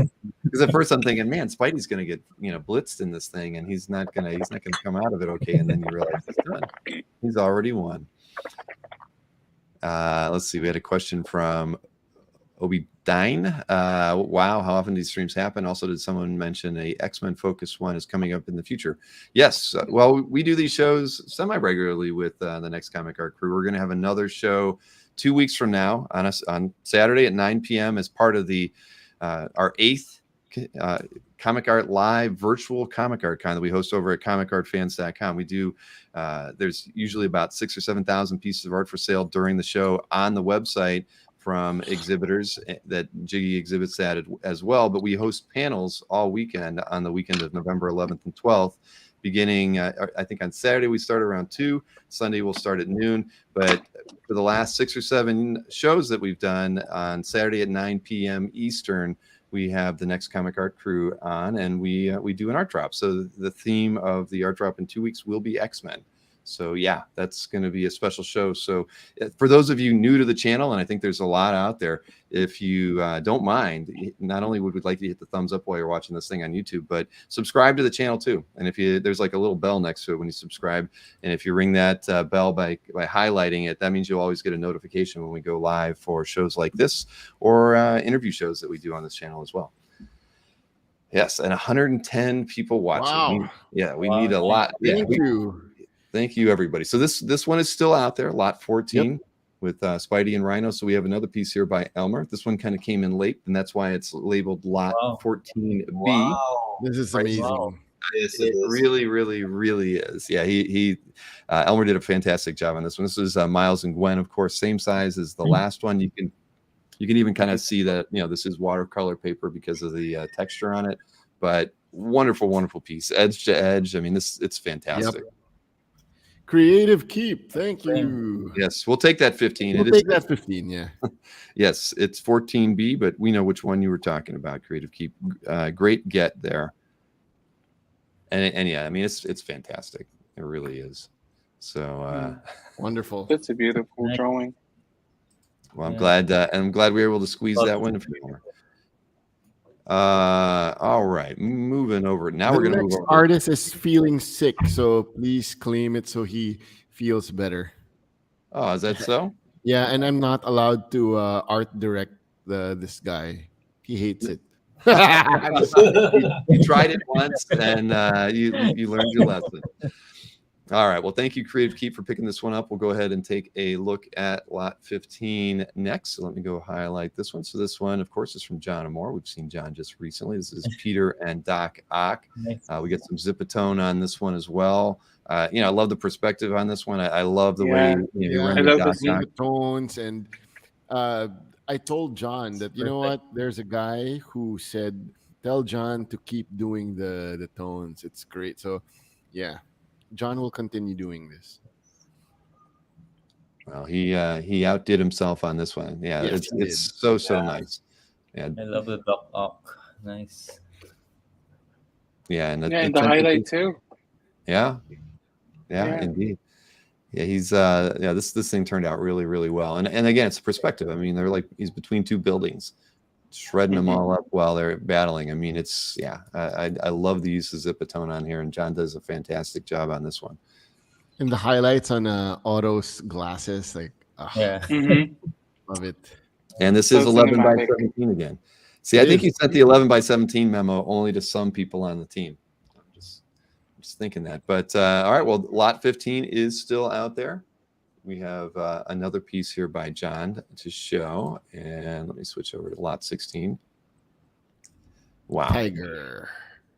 S2: Because at first I'm thinking, man, Spidey's going to get blitzed in this thing, and he's not gonna come out of it okay. And then you realize he's done. He's already won. Let's see. We had a question from Obi Dine. Wow, how often do these streams happen? Also, did someone mention a X-Men focused one is coming up in the future? Yes. Well, we do these shows semi-regularly with the Next Comic Art Crew. We're going to have another show 2 weeks from now on Saturday at 9 p.m. as part of the our 8th Comic Art Live virtual Comic Art Con that we host over at comicartfans.com. We do there's usually about 6,000 or 7,000 pieces of art for sale during the show on the website from exhibitors that Jiggy exhibits at as well. But we host panels all weekend on the weekend of November 11th and 12th. Beginning, I think on Saturday we start around 2. Sunday we'll start at noon. But for the last 6 or 7 shows that we've done on Saturday at 9 p.m. Eastern, we have the Next Comic Art Crew on, and we do an art drop. So the theme of the art drop in 2 weeks will be X-Men. So yeah, that's going to be a special show. So for those of you new to the channel, and I think there's a lot out there, if you don't mind, not only would we like to hit the thumbs up while you're watching this thing on YouTube, but subscribe to the channel too. And if there's like a little bell next to it when you subscribe, and if you ring that bell by highlighting it, that means you'll always get a notification when we go live for shows like this or interview shows that we do on this channel as well. Yes, and 110 people watching.
S3: Wow.
S2: We need a lot.
S3: Thank you.
S2: Thank you, everybody. So this one is still out there, lot 14 with Spidey and Rhino. So we have another piece here by Elmer. This one kind of came in late, and that's why it's labeled lot 14B.
S6: Wow.
S3: This is amazing.
S6: Wow. Yes,
S2: It really, really, really is. Yeah, he Elmer did a fantastic job on this one. This is Miles and Gwen, of course, same size as the last one. You can even kind of see that this is watercolor paper because of the texture on it. But wonderful, wonderful piece, edge to edge. I mean, it's fantastic.
S3: Yep. Creative Keep. Thank you.
S2: Yes, we'll take that 15.
S3: We'll take that 15, yeah.
S2: Yes, it's 14B, but we know which one you were talking about, Creative Keep. Great get there. And yeah, I mean, it's fantastic. It really is. So
S3: wonderful.
S4: That's a beautiful drawing.
S2: Well, I'm glad we were able to squeeze that one. All right, moving over. Now
S3: The
S2: we're gonna move
S3: next
S2: over.
S3: artist is feeling sick, so please claim it so he feels better.
S2: Oh, is that so?
S3: Yeah, and I'm not allowed to art direct this guy. He hates it.
S2: You tried it once, and you learned your lesson. All right. Well, thank you, Creative Keep, for picking this one up. We'll go ahead and take a look at lot 15 next. So let me go highlight this one. So this one, of course, is from John Amor. We've seen John just recently. This is Peter and Doc Ock.
S5: Nice.
S2: We get some zipatone on this one as well. I love the perspective on this one. I love the way you run
S4: I
S2: the
S4: love
S2: Doc
S4: the
S2: Ock.
S3: tones, and I told John that you know what? There's a guy who said, "Tell John to keep doing the tones. It's great." So, yeah, John will continue doing this.
S2: Well, he outdid himself on this one. Yeah,
S3: Yes, he
S2: it's so nice. And
S5: I love the Doc Ock. Nice.
S2: yeah, and
S4: and the highlight too.
S2: Yeah,
S4: Yeah.
S2: indeed. Yeah, he's this thing turned out really, really well. And again, it's perspective. I mean, they're like he's between two buildings, shredding them all up while they're battling. I mean, it's I love the use of zipatone on here, and John does a fantastic job on this one.
S3: And the highlights on Otto's glasses, like
S5: Yeah.
S3: love it.
S2: And this
S4: So
S2: is 11 by
S4: cinematic.
S2: 17 again. See, I think you sent the 11 by 17 memo only to some people on the team. I'm just thinking that. But all right, well, lot 15 is still out there. We have another piece here by John to show. And let me switch over to lot 16. Wow.
S3: Tiger.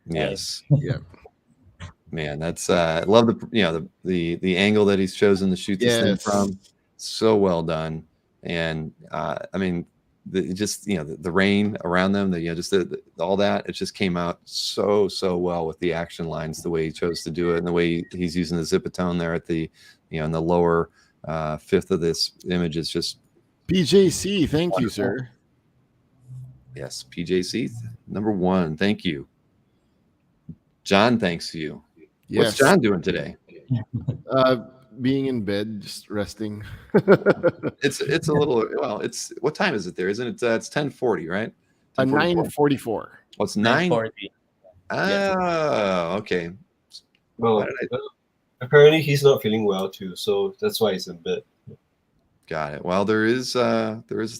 S2: Yes.
S3: Yeah.
S2: Man, that's I love the angle that he's chosen to shoot this thing
S3: Yes.
S2: from. So well done. And I mean, the rain around them, all that, it just came out so well with the action lines, the way he chose to do it, and the way he's using the zipatone there at the in the lower fifth of this image is just
S3: PJC, thank you,
S2: wonderful.
S3: sir.
S2: Yes, PJC number 1. Thank you, John. Thanks you.
S3: Yes.
S2: What's John doing today?
S3: Being in bed, just resting.
S2: It's a little it's what time is it there? Isn't it? It's 10:40, right?
S3: 9:44.
S2: Oh, it's 9.
S5: 40.
S2: Oh, okay.
S6: Well,
S2: Why did
S6: apparently he's not feeling well too, so that's why he's in bed.
S2: Got it. Well, there is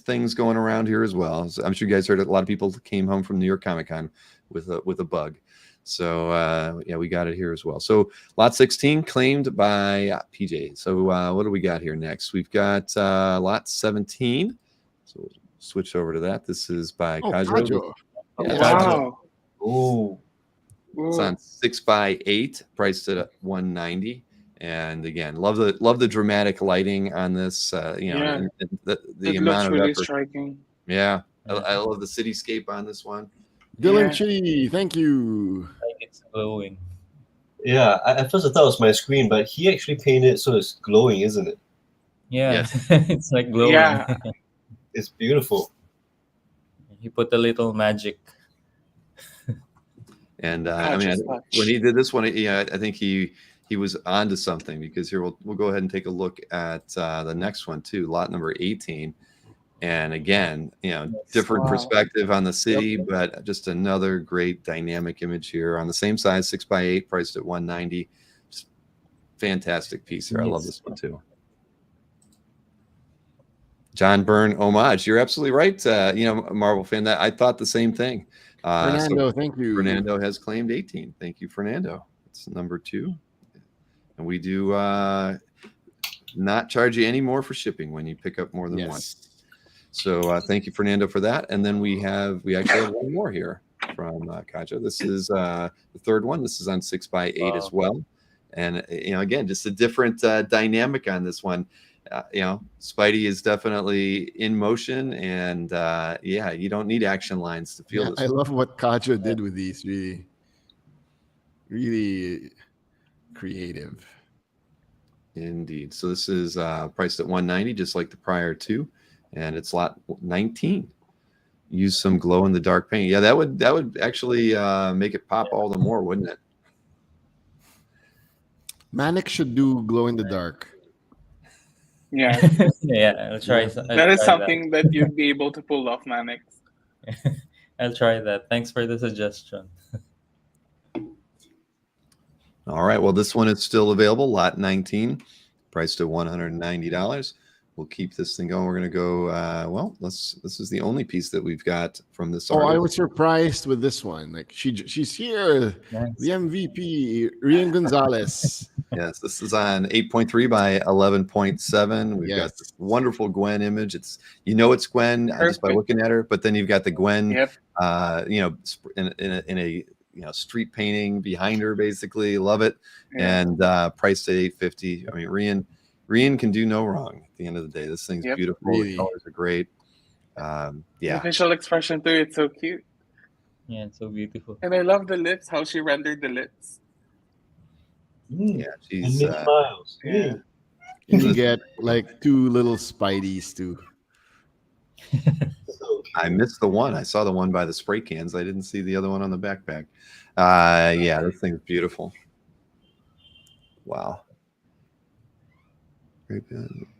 S2: things going around here as well. So I'm sure you guys heard a lot of people came home from New York Comic Con with a bug. So we got it here as well. So lot 16 claimed by PJ. So what do we got here next? We've got lot 17. So we'll switch over to that. This is by Kajo. Yeah,
S4: Wow.
S6: Oh,
S2: it's on 6x8, priced at $190. And again, love the dramatic lighting on this. And the
S4: It
S2: amount
S4: looks
S2: of
S4: really
S2: effort.
S4: striking.
S2: Yeah, I love the cityscape on this one.
S3: Dylan
S4: Yeah.
S3: Chi, thank you.
S5: Like it's glowing.
S6: yeah. At first I thought it was my screen, but he actually painted it so it's glowing, isn't it?
S5: Yeah.
S2: Yes.
S5: It's like glowing.
S4: Yeah.
S6: It's beautiful.
S5: He put a little magic.
S2: And
S4: Just touch.
S2: when he did this one, I think he was onto something, because here we'll go ahead and take a look at the next one too, lot number 18. And again, different
S4: Wow.
S2: perspective on the city, but just another great dynamic image here on the same size, 6x8, priced at $190. Just fantastic piece here. I love this one too. John Byrne homage. You're absolutely right. A Marvel fan. That I thought the same thing.
S3: Fernando, thank you.
S2: Fernando has claimed 18. Thank you, Fernando. It's number 2. And we do not charge you any more for shipping when you pick up more than one. So thank you, Fernando, for that. And then we actually have one more here from Kaja. This is the third one. This is on 6x8 as well. And again, just a different dynamic on this one. Spidey is definitely in motion, and you don't need action lines to feel this.
S3: I love what Kajo did with these. Really, really creative.
S2: Indeed. So this is priced at $190, just like the prior two, and it's lot 19. Use some glow in the dark paint. Yeah, that would actually make it pop all the more, wouldn't it?
S3: Manix should do glow in the dark.
S4: Yeah,
S5: Yeah, I'll try.
S4: that is something that you'd be able to pull off, Manix.
S5: I'll try that. Thanks for the suggestion.
S2: All right. Well, this one is still available. Lot 19, priced at $190. We'll keep this thing going. We're going to go. This is the only piece that we've got from this
S3: Oh, I
S2: artist.
S3: was surprised with this one. Like she's here,
S5: Nice.
S3: the MVP, Rian Gonzales.
S2: Yes, this is on 8.3 by 11.7. We've got this wonderful Gwen image. It's it's Gwen just by looking at her, but then you've got the Gwen, in a street painting behind her. Basically, love it. Yeah. And priced at $850. I mean, Rian can do no wrong. At the end of the day, this thing's beautiful.
S3: Really.
S2: The colors are great.
S4: The facial expression too. It's so cute.
S5: Yeah, it's so beautiful.
S4: And I love the lips. How she rendered the lips.
S2: Yeah, she's
S6: and smiles.
S4: Yeah.
S3: And you get like two little Spideys too.
S2: I missed the one. I saw the one by the spray cans. I didn't see the other one on the backpack. This thing's beautiful. Wow.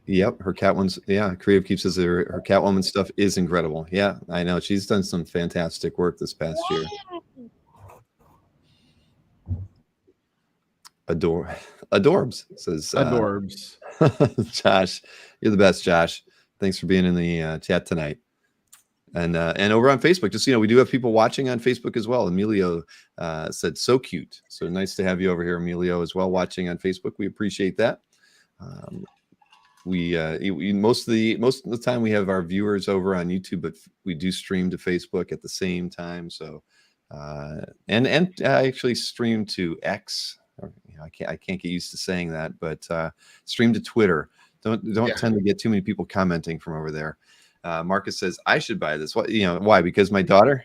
S2: Yep, her Catwoman's. Yeah, Creative Keep says her Catwoman stuff is incredible. Yeah, I know she's done some fantastic work this past year. Adorbs says
S3: Adorbs.
S2: Josh, you're the best, Josh. Thanks for being in the chat tonight. And over on Facebook, just we do have people watching on Facebook as well. Emilio said so cute. So nice to have you over here, Emilio, as well, watching on Facebook. We appreciate that. We most of the time we have our viewers over on YouTube, but we do stream to Facebook at the same time. So and I actually stream to X. I can't get used to saying that, but stream to Twitter. Don't tend to get too many people commenting from over there. Marcus says I should buy this. What why? Because my daughter.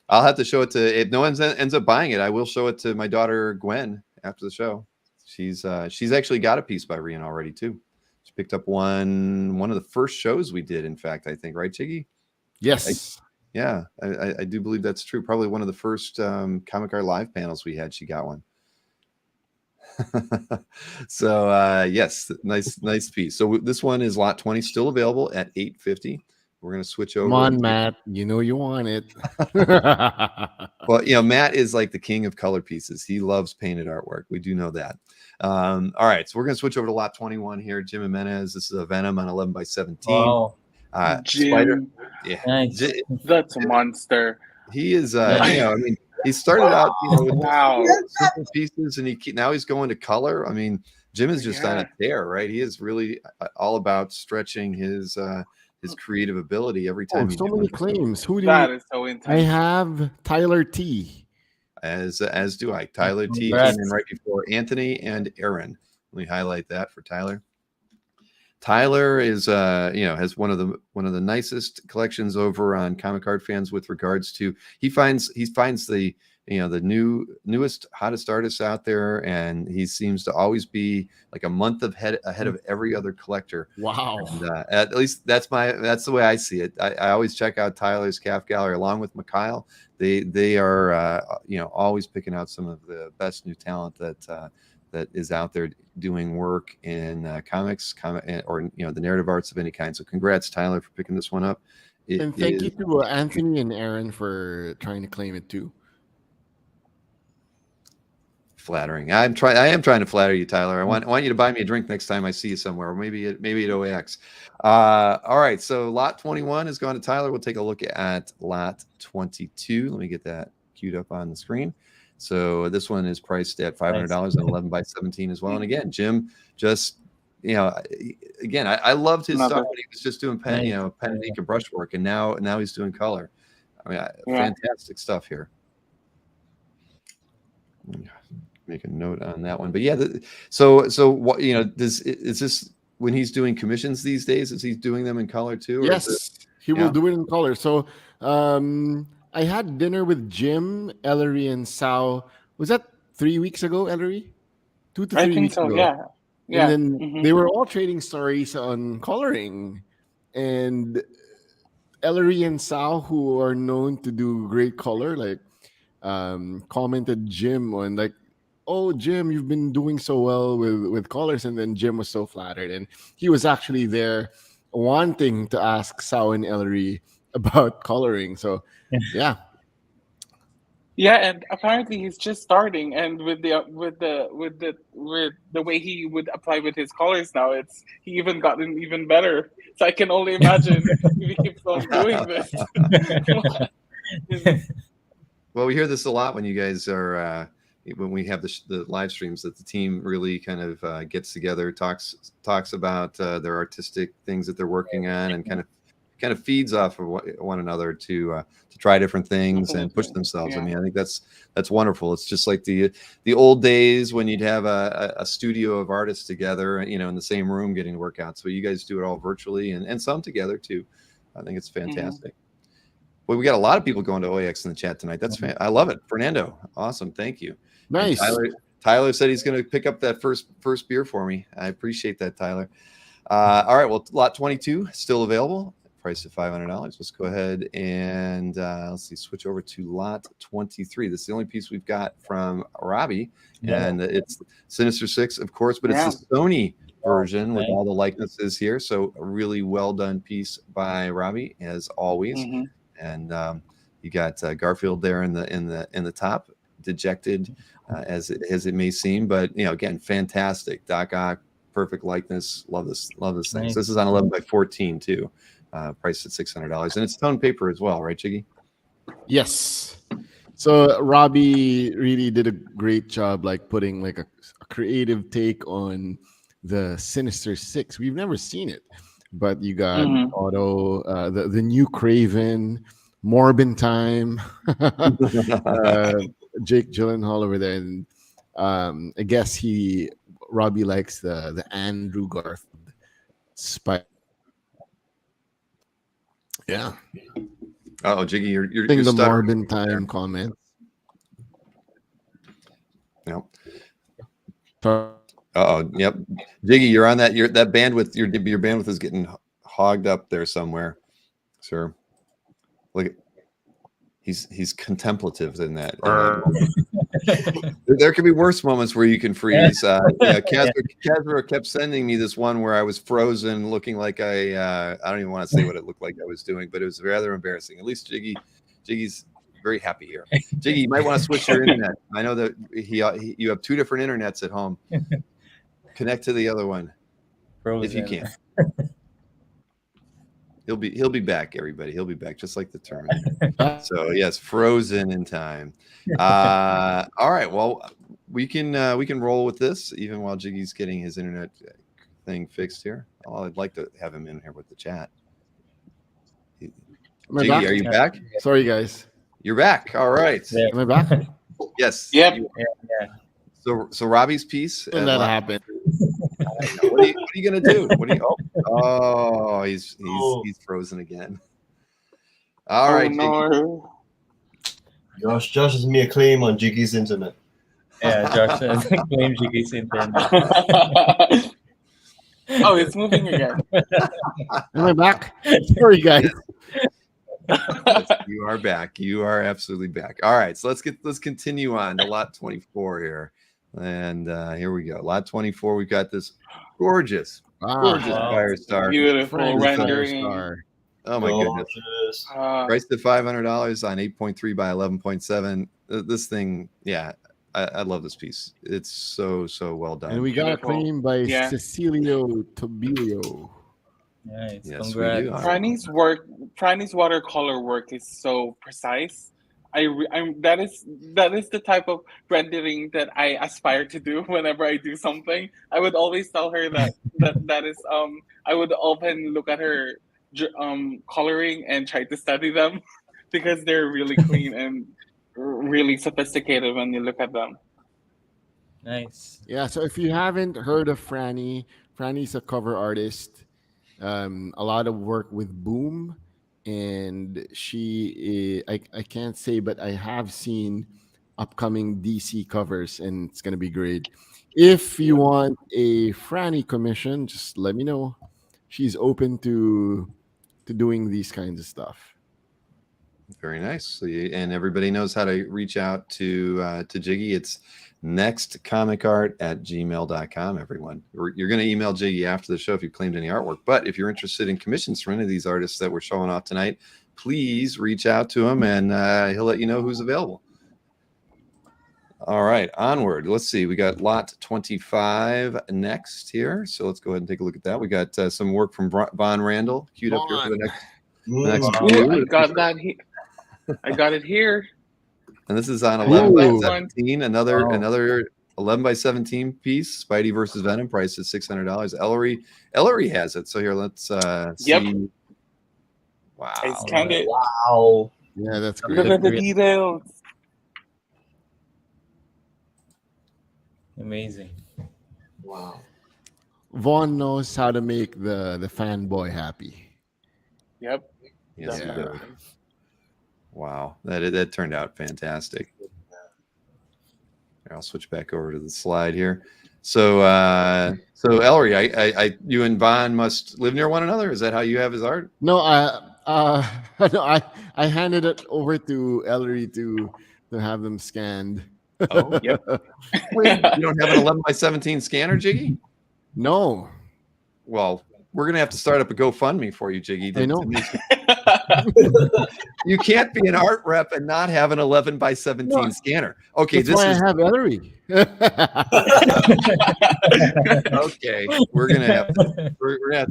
S2: I'll have to show it to. If no one ends up buying it, I will show it to my daughter Gwen after the show. She's actually got a piece by Rian already too. She picked up one of the first shows we did. In fact, I think, right, Jiggy?
S3: Yes.
S2: I do believe that's true. Probably one of the first Comic Art Live panels we had. She got one. So yes, nice piece. So this one is lot 20, still available at $850. We're going to switch over.
S3: Come on, Matt. You know you want it.
S2: Well, Matt is like the king of color pieces. He loves painted artwork. We do know that. All right, so we're going to switch over to lot 21 here. Jim Jimenez. This is a Venom on 11 by 17.
S5: Wow.
S2: Spider. Yeah,
S5: Nice.
S4: That's a monster.
S2: He is. He started out with simple pieces, and now he's going to color. I mean, Jim is just on a tear, right? He is really all about stretching his creative ability every time.
S3: So many claims. Who do
S4: that is so intense.
S3: I have Tyler T.
S2: As do I. Tyler T
S5: Congrats.
S2: came in right before Anthony and Aaron. Let me highlight that for Tyler. Tyler is has one of the nicest collections over on Comic Art Fans with regards to he finds the the newest hottest artists out there, and he seems to always be like a month ahead of every other collector.
S3: Wow.
S2: And, at least that's the way I see it. I always check out Tyler's Calf Gallery along with Miguel. They are always picking out some of the best new talent that is out there doing work in comics, or the narrative arts of any kind. So congrats, Tyler, for picking this one up.
S3: And thank you to Anthony and Aaron for trying to claim it too.
S2: Flattering. I am trying to flatter you, Tyler. I want you to buy me a drink next time I see you somewhere, or maybe at OAX. All right, so lot 21 has gone to Tyler. We'll take a look at lot 22. Let me get that queued up on the screen. So this one is priced at $500 and 11 by 17 as well. And again, Jim just, again, I loved his stuff when he was just doing pen and ink and brushwork, and now he's doing color. I mean, fantastic stuff here. Make a note on that one, but yeah. So what is this when he's doing commissions these days? Is he doing them in color too? Or
S3: yes, he will do it in color. So I had dinner with Jim, Ellery, and Sao. Was that 3 weeks ago, Ellery? 2 to 3 weeks ago.
S4: Yeah.
S3: And then they were all trading stories on coloring, and Ellery and Sao, who are known to do great color, like commented Jim on like, "Oh, Jim, you've been doing so well with colors," and then Jim was so flattered, and he was actually there wanting to ask Sao and Ellery about coloring. So yeah.
S4: Yeah, and apparently he's just starting, and with the way he would apply with his colors now, he even gotten even better. So I can only imagine if he keeps on doing this.
S2: Well, we hear this a lot when you guys are when we have the live streams, that the team really kind of gets together, talks about their artistic things that they're working on, and kind of feeds off of one another to try different things and push themselves.
S4: Yeah.
S2: I mean, I think that's wonderful. It's just like the old days when you'd have a studio of artists together, you know, in the same room getting to work out. So you guys do it all virtually and some together too. I think it's fantastic. Well, we got a lot of people going to OAX in the chat tonight. That's I love it. Fernando, awesome. Thank you.
S3: Nice.
S2: Tyler said he's going to pick up that first beer for me. I appreciate that, Tyler. All right. Well, lot 22 still available. Price of $500. Let's go ahead and let's see. Switch over to lot 23. This is the only piece we've got from Robbie, and it's Sinister Six, of course, but it's the Sony version with all the likenesses here. So a really well done piece by Robbie, as always. And you got Garfield there in the top, dejected as it may seem, but you know, again, fantastic. Doc Ock, perfect likeness. Love this thing.
S5: Nice.
S2: So this is on 11x14 too. Priced at $600, and it's tone paper as well, right, Jiggy?
S3: Yes. So Robbie really did a great job, like putting like a creative take on the Sinister Six. We've never seen it, but you got Otto, the new Craven, Morbin Time, Jake Gyllenhaal over there, and I guess Robbie likes the Andrew Garfield Spidey. Yeah.
S2: Oh, Jiggy, you're
S3: the
S2: stuttering.
S3: Morbin Time comments.
S2: Yep.
S3: So,
S2: Yep. Jiggy, you're on that. That bandwidth. Your bandwidth is getting hogged up there somewhere, sir. Look, he's contemplative in that. There could be worse moments where you can freeze. Casper kept sending me this one where I was frozen, looking like I don't even want to say what it looked like I was doing, but it was rather embarrassing. At least Jiggy's very happy here. Jiggy, you might want to switch your internet. I know that you have two different internets at home. Connect to the other one if you can. He'll be back, everybody. He'll be back, just like the Terminator. So yes, frozen in time. All right. Well, we can roll with this even while Jiggy's getting his internet thing fixed here. Oh, I'd like to have him in here with the chat. Jiggy, are you back?
S3: Sorry, guys.
S2: You're back. All right.
S5: Yeah.
S3: Am I back?
S2: Yes.
S4: Yep.
S5: Yeah.
S2: So Robbie's piece.
S3: When that happened.
S2: What are you gonna do? Oh, he's frozen again. All right,
S4: no.
S6: Josh has made a claim on Jiggy's internet.
S5: Yeah, Josh claimed Jiggy's internet.
S4: Oh, it's moving again.
S3: Am I back? Sorry, guys.
S2: You are back. You are absolutely back. All right, so let's continue on to lot 24 here, and here we go. Lot 24. We've got this gorgeous Firestar.
S4: Beautiful rendering.
S2: Oh my goodness! Priced at $500 on 8.3 by 11.7. This thing, yeah, I love this piece. It's so well done.
S3: And we got a claim by Cecilio Tobilio.
S5: Nice.
S2: Yes,
S5: Congrats.
S2: we do.
S4: Frany's watercolor work is so precise. That is the type of rendering that I aspire to do whenever I do something. I would always tell her that is I would often look at her coloring and try to study them because they're really clean and really sophisticated when you look at them.
S5: Nice.
S3: Yeah, so if you haven't heard of Frany's a cover artist. A lot of work with Boom, and I can't say, but I have seen upcoming DC covers, and it's gonna be great. If you want a Frany commission, just let me know. She's open to doing these kinds of stuff. Very
S2: nice. And everybody knows how to reach out to Jiggy. It's nextcomicart@gmail.com, everyone. You're going to email Jiggy after the show if you claimed any artwork. But if you're interested in commissions from any of these artists that we're showing off tonight, please reach out to him, and he'll let you know who's available. All right, onward. Let's see. We got lot 25 next here. So let's go ahead and take a look at that. We got some work from Von Randal queued up here for the next
S4: Ooh, I got that here. I got it here.
S2: And this is on 11 by
S4: Ooh.
S2: 17. Another 11 by 17 piece. Spidey versus Venom. Price is $600. Ellery has it. So here, let's see. Wow.
S4: I scanned it.
S6: Wow.
S3: Yeah, that's
S4: Look at the
S3: great.
S4: details.
S5: Amazing.
S6: Wow.
S3: Vaughn knows how to make the fanboy happy.
S4: Yep.
S2: Yes,
S3: Yeah.
S2: he did. Wow, that turned out fantastic. Here, I'll switch back over to the slide here. So, Ellery, you and Vaughn must live near one another. Is that how you have his art?
S3: No, no, I handed it over to Ellery to have them scanned.
S2: Oh,
S4: Yep.
S2: Wait, you don't have an 11 by 17 scanner, Jiggy?
S3: No,
S2: Well, we're gonna have to start up a GoFundMe for you, Jiggy.
S3: I know.
S2: You can't be an art rep and not have an 11 by 17 scanner. Okay,
S3: that's why I have Ellery.
S2: Okay. We're gonna have to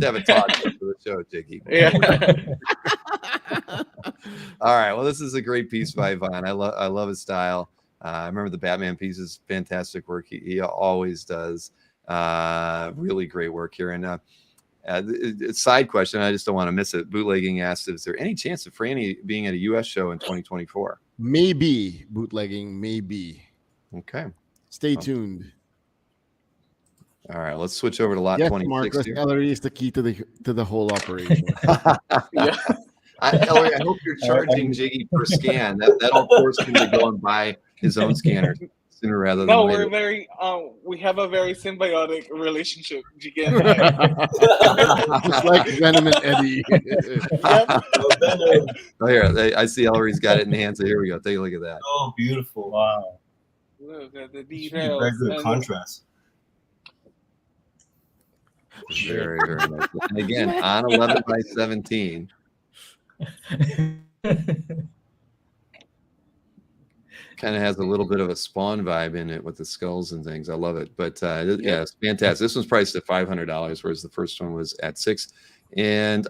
S2: have a talk for the show, Jiggy.
S4: Yeah.
S2: All right. Well, this is a great piece by Vaughn. I love his style. I remember the Batman pieces, fantastic work. He always does. Really great work here. And side question, I just don't want to miss it. Bootlegging asked, is there any chance of Frany being at a U.S. show in 2024?
S3: Maybe bootlegging, maybe.
S2: Okay.
S3: Stay tuned.
S2: All right. Let's switch over to lot
S3: Yes,
S2: 26
S3: Marcus,
S2: here.
S3: Ellery is the key to the whole operation.
S2: Ellery, I hope you're charging Jiggy per scan. That'll force him to go and buy his own scanner sooner rather than
S4: No,
S2: later.
S4: we have a very symbiotic relationship, Jiggy and I.
S3: Just like Venom and Eddie.
S4: Yep.
S2: Oh, here, I see Ellery's got it in the hand. So here we go. Take a look at that.
S6: Oh, beautiful.
S5: Wow.
S4: Look at the
S6: Should be
S4: details.
S6: very good
S4: And-
S6: contrast.
S2: Very, very nice. And again, on 11 by 17. Kind of has a little bit of a Spawn vibe in it with the skulls and things. I love it. But yeah, it's fantastic. This one's priced at $500, whereas the first one was at $600. And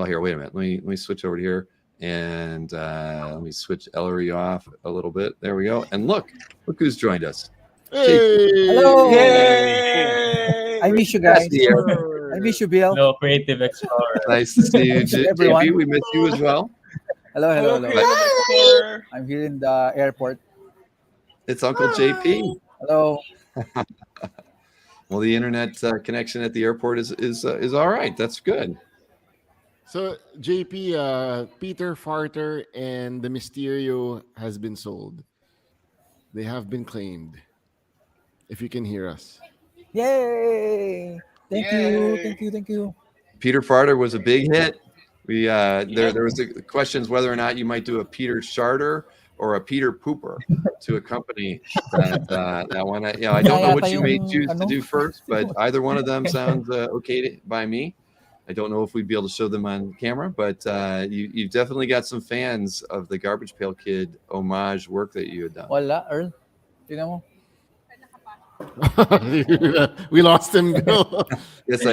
S2: here, wait a minute. Let me switch over to here and let me switch Ellery off a little bit. There we go. And look who's joined us.
S3: Hey!
S7: Hello.
S4: Yay!
S7: I miss you guys.
S2: That's the air.
S7: I miss you, Bill.
S5: No, Creative Explorer.
S2: Nice to see you,
S7: Everyone.
S2: JP. We miss you as well.
S7: Hello, hello, hello.
S4: Hello.
S7: I'm here in the airport.
S2: It's Uncle JP.
S7: Hello.
S2: Well, the internet connection at the airport is all right. That's good.
S3: So JP, Peter Farter and the Mysterio has been sold. They have been claimed. If you can hear us.
S7: Yay! Thank you, thank you, thank you.
S2: Peter Farter was a big hit. We there was the questions whether or not you might do a Peter Sharter or a Peter Pooper to accompany that one. I don't know what you may choose to do first, but either one of them sounds okay by me. I don't know if we'd be able to show them on camera, but you've definitely got some fans of the Garbage Pail Kid homage work that you had done.
S7: Wala, Earl. Tingnan mo.
S3: We lost him, Bill.
S2: Yes,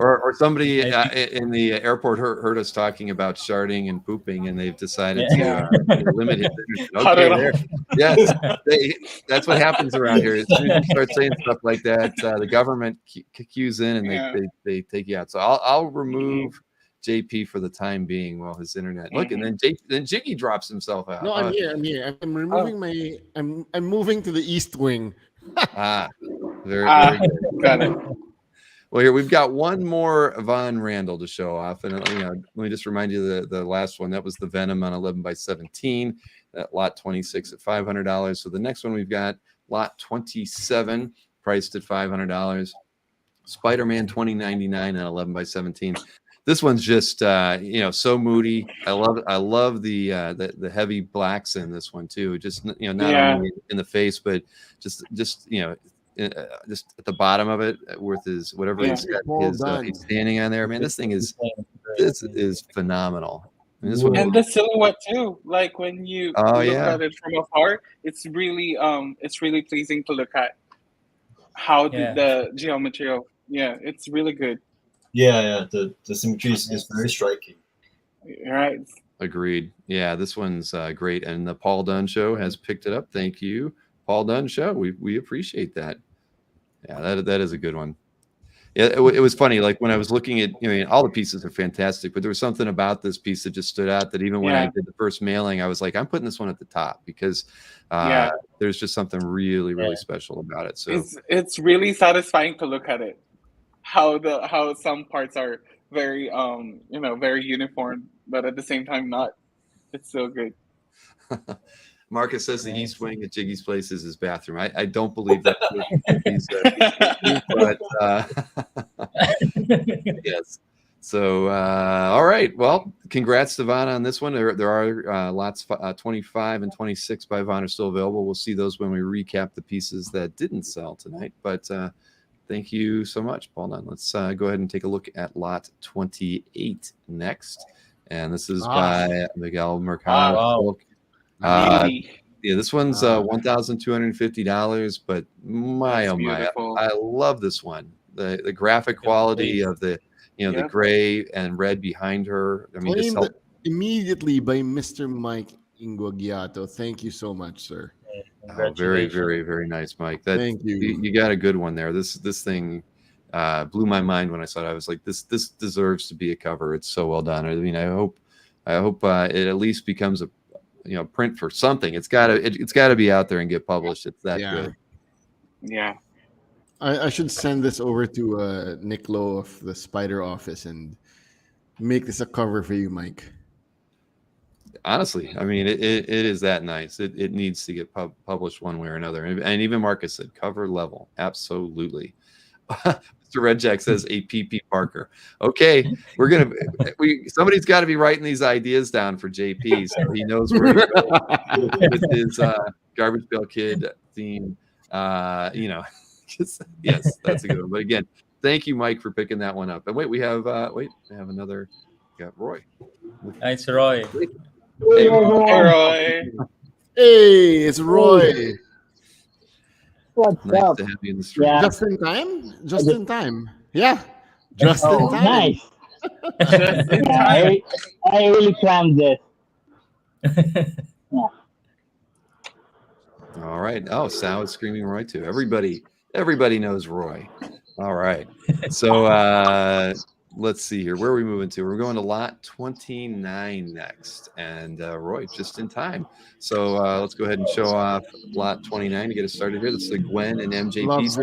S2: or somebody in the airport heard us talking about sharding and pooping, and they've decided to limit it. Okay, there. Yes, that's what happens around here. As soon as you start saying stuff like that, the government cues in and they take you out. So I'll remove JP for the time being while his internet. Look, and then Jiggy drops himself out.
S3: No, I'm here. I'm removing I'm moving to the east wing.
S2: Very good.
S4: Got it.
S2: Well, here we've got one more Von Randal to show off, and let me just remind you the last one that was the Venom on 11 by 17, that lot 26 at $500. So the next one we've got lot 27 priced at $500. Spider-Man 2099 on 11 by 17. This one's just so moody. I love the heavy blacks in this one too. Just not only in the face, but just just at the bottom of it with his whatever he's standing on there. Man, this thing is phenomenal. I mean, this one,
S4: and the silhouette too. Like when you look at it from afar, it's really pleasing to look at. How the geometry of it's really good.
S6: Yeah. The symmetry is very striking.
S4: Right.
S2: Agreed. Yeah, this one's great, and the Paul Dunn Show has picked it up. Thank you, Paul Dunn Show. We appreciate that. Yeah, that is a good one. Yeah, it was funny. Like when I was looking at, all the pieces are fantastic, but there was something about this piece that just stood out. That even when I did the first mailing, I was like, I'm putting this one at the top because there's just something really, really special about it. So
S4: it's really satisfying to look at it. How some parts are very very uniform, but at the same time not. It's so good.
S2: Marcus says the east wing at Jiggy's place is his bathroom. I don't believe that. But yes. So all right. Well, congrats to Vaughn on this one. There are lots 25 and 26 by Vaughn are still available. We'll see those when we recap the pieces that didn't sell tonight. But thank you so much, Paul Dunn. Let's go ahead and take a look at lot 28 next. And this is by Miguel Mercado. This one's $1,250, but my oh my, I love this one. The graphic quality of the the gray and red behind her. I mean,
S3: claimed immediately by Mr. Mike Inguagiato. Thank you so much, sir.
S2: Oh, very, very, very nice, Mike.
S3: Thank you.
S2: You got a good one there. This thing blew my mind when I saw it. I was like, this deserves to be a cover. It's so well done. I mean, I hope it at least becomes a print for something. It's gotta be out there and get published. It's that good.
S4: Yeah.
S3: I should send this over to Nick Lowe of the Spider Office and make this a cover for you, Mike.
S2: Honestly, I mean, it is that nice. It needs to get published one way or another. And even Marcus said cover level. Absolutely. Mr. Red Jack says a PP Parker. Okay, somebody's got to be writing these ideas down for JP so he knows where to go with his Garbage Pail Kid theme. Yes, that's a good one. But again, thank you, Mike, for picking that one up. And we have another. We got Roy.
S5: It's Roy.
S2: Hey,
S4: Roy.
S3: Hey, it's Roy.
S8: What's
S2: nice
S8: up?
S2: to have you in the stream.
S8: Yeah.
S3: Just in time? Just in time. Yeah. Just in time.
S8: Nice.
S4: Just in time.
S8: I really planned this. Yeah.
S2: All right. Oh, Sal is screaming Roy too. Everybody knows Roy. All right. So let's see here. Where are we moving to? We're going to lot 29 next. And Roy, just in time. So let's go ahead and show off lot 29 to get us started here. This is the Gwen and MJ piece.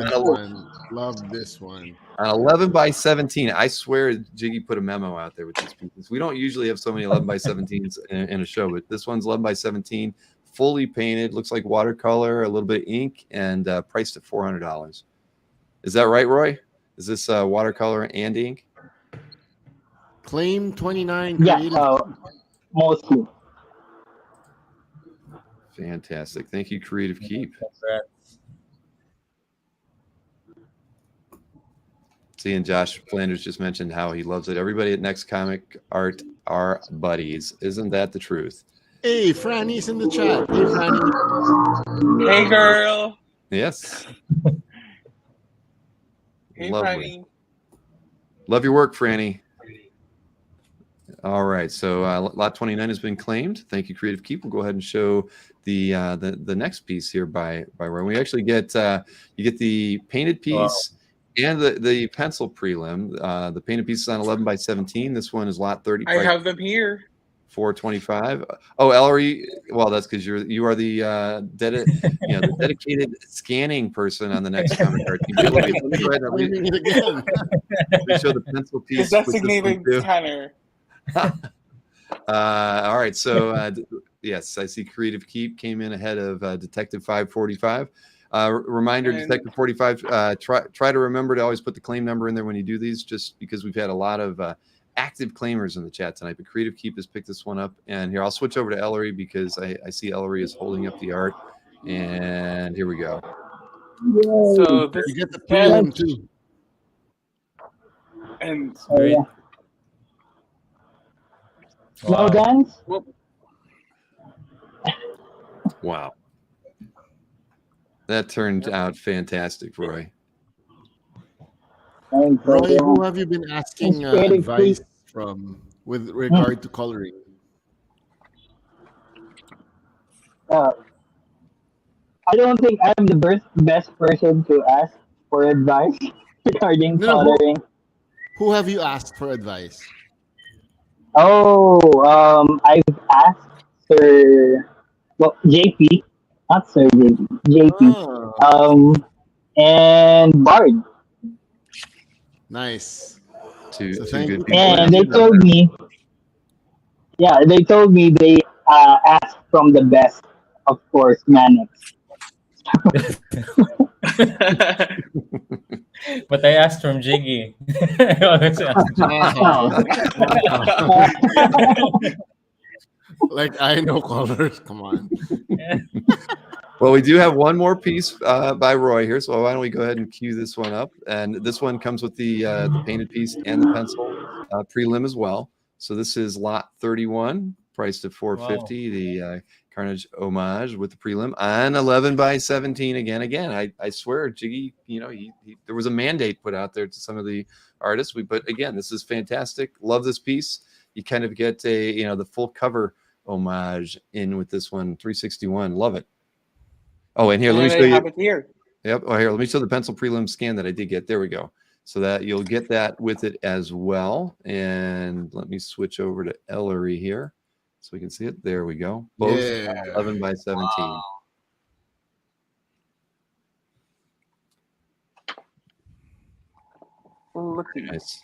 S3: Love this one.
S2: On 11 by 17. I swear Jiggy put a memo out there with these pieces. We don't usually have so many 11 by 17s in a show, but this one's 11 by 17, fully painted, looks like watercolor, a little bit of ink, and priced at $400. Is that right, Roy? Is this watercolor and ink?
S3: Claim 29.
S8: Yeah, mostly.
S2: Fantastic. Thank you, Creative Keep. See, and Josh Flanders just mentioned how he loves it. Everybody at Next Comic Art are buddies. Isn't that the truth?
S3: Hey, Frany's in the chat. Hey, Frany.
S4: Hey, girl.
S2: Yes.
S4: Hey,
S2: Lovely.
S4: Frany.
S2: Love your work, Franny. All right, so lot 29 has been claimed. Thank you, Creative Keep. We'll go ahead and show the next piece here by Roy. We actually get you get the painted piece and the pencil prelim. The painted piece is on 11 by 17. This one is lot 30.
S4: I have them here.
S2: 425. Oh, Ellery. Well, that's because you are the the dedicated scanning person on the Next Comic Art Team. Let me go ahead and
S3: Claiming it again.
S2: let me show the pencil
S4: The
S2: piece.
S4: designated scanner.
S2: All right, so yes, I see Creative Keep came in ahead of Detective 545. Reminder, Detective 45, try to remember to always put the claim number in there when you do these, just because we've had a lot of active claimers in the chat tonight. But Creative Keep has picked this one up, and here I'll switch over to Ellery because I see Ellery is holding up the art, and here we go.
S8: Yay.
S4: So this
S3: You get the
S4: pen
S3: prelim too.
S4: and
S8: Oh, yeah. No
S5: Wow.
S8: guns?
S4: whoop,
S2: Wow. That turned out fantastic, Roy.
S8: Thank you.
S3: Roy, who have you been asking
S8: Inspired,
S3: advice
S8: please.
S3: from with regard to coloring?
S8: Uh, I don't think I'm the best person to ask for advice regarding
S3: No,
S8: coloring.
S3: who have you asked for advice?
S8: Oh, I've asked Sir, well, JP, not Sir JP, JP,
S3: Oh,
S8: and Bard,
S3: nice.
S2: Two
S3: So
S2: two
S3: thank
S2: good
S3: you.
S2: people.
S8: and they told me, yeah, they told me they asked from the best, of course, Manix.
S5: But I asked from Jiggy. I always ask
S3: Like I know colors. Come on.
S2: Well, we do have one more piece by Roy here, so why don't we go ahead and cue this one up? And this one comes with the painted piece and the pencil prelim as well. So this is lot 31, priced at $450. The Carnage homage with the prelim on 11 by 17 again. I swear, Jiggy, there was a mandate put out there to some of the artists. But again, this is fantastic. Love this piece. You kind of get the full cover homage in with this one, 361. Love it. Oh, and here, let me
S4: and
S2: show
S4: I
S2: you.
S4: have it here.
S2: Yep. Oh, here, let me show the pencil prelim scan that I did get. There we go. So that you'll get that with it as well. And let me switch over to Ellery here so we can see it. There we go. Both 11 by 17.
S4: Looking.
S2: Nice.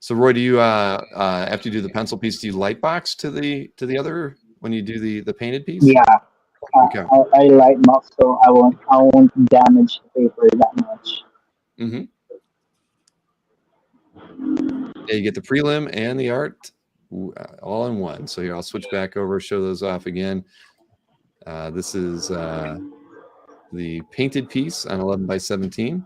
S2: So Roy, do you after you do the pencil piece, do you light box to the other when you do the painted piece?
S8: Yeah,
S2: Okay.
S8: I light box, so I won't damage the paper that much.
S2: Mm-hmm. Yeah, you get the prelim and the art all in one. So here, I'll switch back over, show those off again. This is the painted piece on 11 by 17.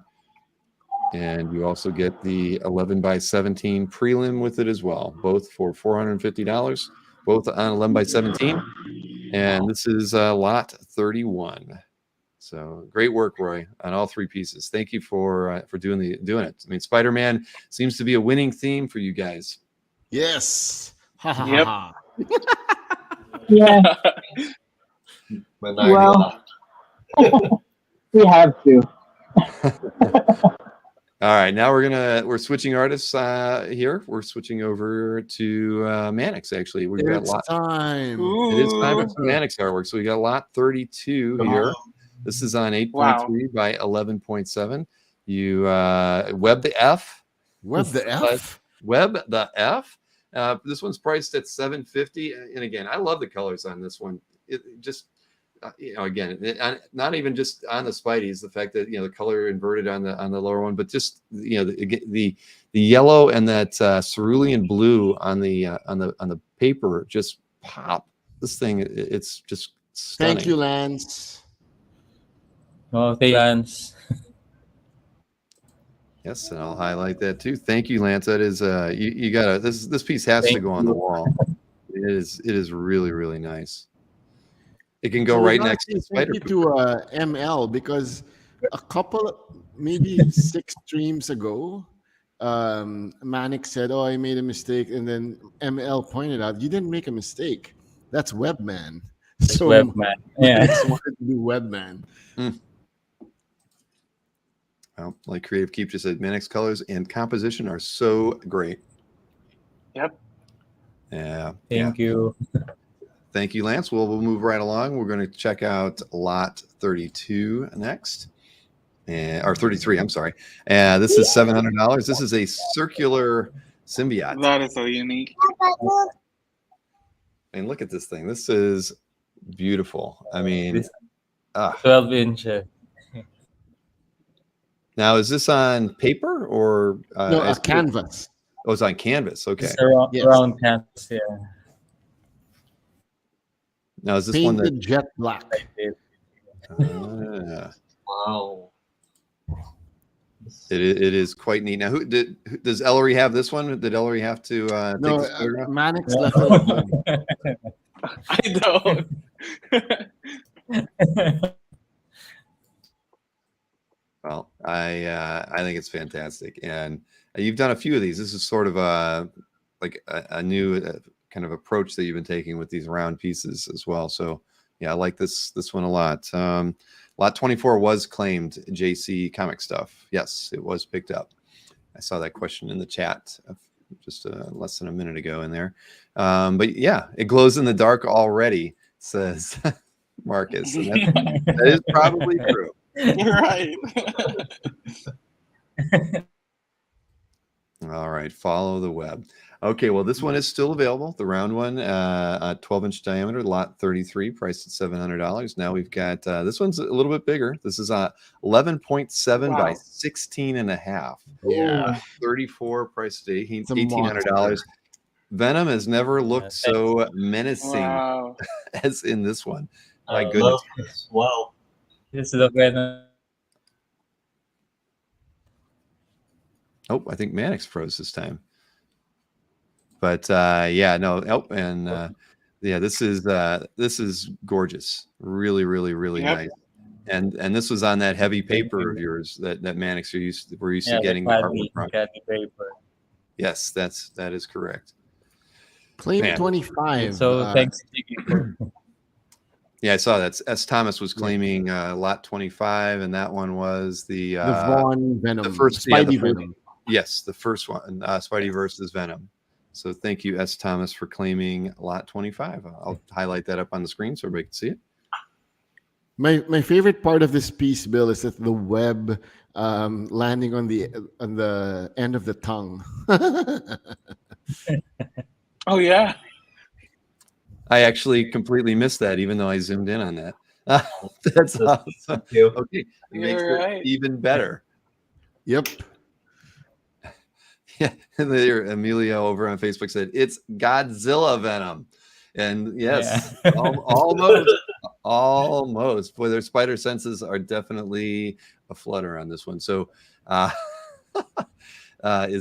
S2: And you also get the 11 by 17 prelim with it as well, both for $450, both on 11 by 17. And this is lot 31. So great work, Roy, on all three pieces. Thank you for doing it. I mean, Spider-Man seems to be a winning theme for you guys.
S3: Yes. Ha ha
S4: Yep.
S3: ha.
S8: Yeah, well, we have to.
S2: All right, now we're switching artists here. We're switching over to Manix. Actually, we've got
S3: It's
S2: lot.
S3: time.
S2: It is time for some Manix artwork. So we got lot 32 here. This is on 8.3 by 11.7. You web the F.
S3: Web the F.
S2: Web the F. This one's priced at $750. And again, I love the colors on this one. It just again, not even just on the Spideys, the fact that the color inverted on the lower one, but just the yellow and that cerulean blue on the paper just pop. This thing, it's just stunning.
S3: Thank you, Lance.
S5: Oh, Lance.
S2: Yes, and I'll highlight that too. Thank you, Lance. That is you gotta this piece has to go on the wall. It is really, really nice. It can go right next to the spider.
S3: Thank you to ML, because a couple, maybe 6 streams ago, Manix said, "Oh, I made a mistake," and then ML pointed out, "You didn't make a mistake. That's Webman." So
S5: Webman. Yeah.
S3: Manix wanted to do Webman.
S2: Well, like Creative Keep just said, Manix colors and composition are so great.
S4: Yep.
S2: Yeah.
S5: Thank you.
S2: Thank you, Lance. Well, we'll move right along. We're going to check out lot 32 next. Or 33, I'm sorry. This is $700. This is a circular symbiote.
S4: That is so unique.
S2: And look at this thing. This is beautiful. I mean,
S5: 12-inch.
S2: Now, is this on paper or
S3: No, a canvas?
S2: Oh, it's on canvas. Okay.
S5: It's around canvas, yeah.
S2: Now, is this
S3: Painted
S2: one that
S3: jet black?
S6: Wow.
S2: It is quite neat. Now, does Ellery have this one? Did Ellery have to take
S3: No,
S2: this photograph?
S3: Manix left it at home.
S4: I don't.
S2: Well, I think it's fantastic, and you've done a few of these. This is sort of a new kind of approach that you've been taking with these round pieces as well. So yeah, I like this one a lot. Lot 24 was claimed JC Comic Stuff. Yes, it was picked up. I saw that question in the chat just less than a minute ago in there. But yeah, it glows in the dark already, says Marcus. And that is probably true.
S4: You're right.
S2: All right, follow the web. Okay, well, this one is still available. The round one, 12-inch diameter, lot 33, priced at $700. Now we've got this one's a little bit bigger. This is 11.7 by 16 and a half.
S3: Yeah,
S2: 34, priced at $1,800. Venom has never looked so menacing as in this one. My goodness.
S6: Wow.
S5: This is the Venom.
S2: Oh, I think Manix froze this time. But yeah, no. Oh, and yeah, this is gorgeous. Really, really, really nice. And this was on that heavy paper of yours that Manix we're used to getting the artwork from.
S5: Paper.
S2: Yes, that is correct.
S3: Claim 25.
S5: So thanks, Jiggy.
S2: Yeah, I saw that. S. Thomas was claiming lot 25, and that one was the
S3: Vaughn Venom,
S2: the first
S3: Spidey Venom.
S2: Yes, the first one, Spidey versus Venom. So thank you, S. Thomas, for claiming lot 25. I'll highlight that up on the screen so everybody can see it.
S3: My favorite part of this piece, Bill, is that the web landing on the end of the tongue.
S4: Oh yeah.
S2: I actually completely missed that, even though I zoomed in on that. That's awesome. Okay, it makes it even better.
S3: Yep.
S2: Yeah, and there, Emilio over on Facebook said it's Godzilla Venom, and yes, almost. Boy, their spider senses are definitely a flutter on this one. So, is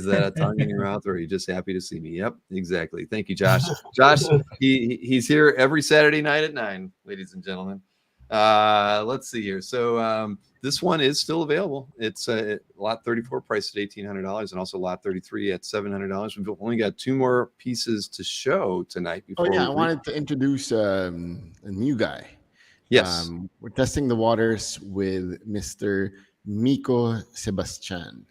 S2: that a tongue in your mouth, or are you just happy to see me? Yep, exactly. Thank you, Josh. Josh, he's here every Saturday night at 9, ladies and gentlemen. Let's see here. So this one is still available. It's lot 34 priced at $1,800, and also lot 33 at $700. We've only got 2 more pieces to show tonight. Before
S3: I wanted to introduce a new guy.
S2: Yes,
S3: we're testing the waters with Mr. Miko Sebastian.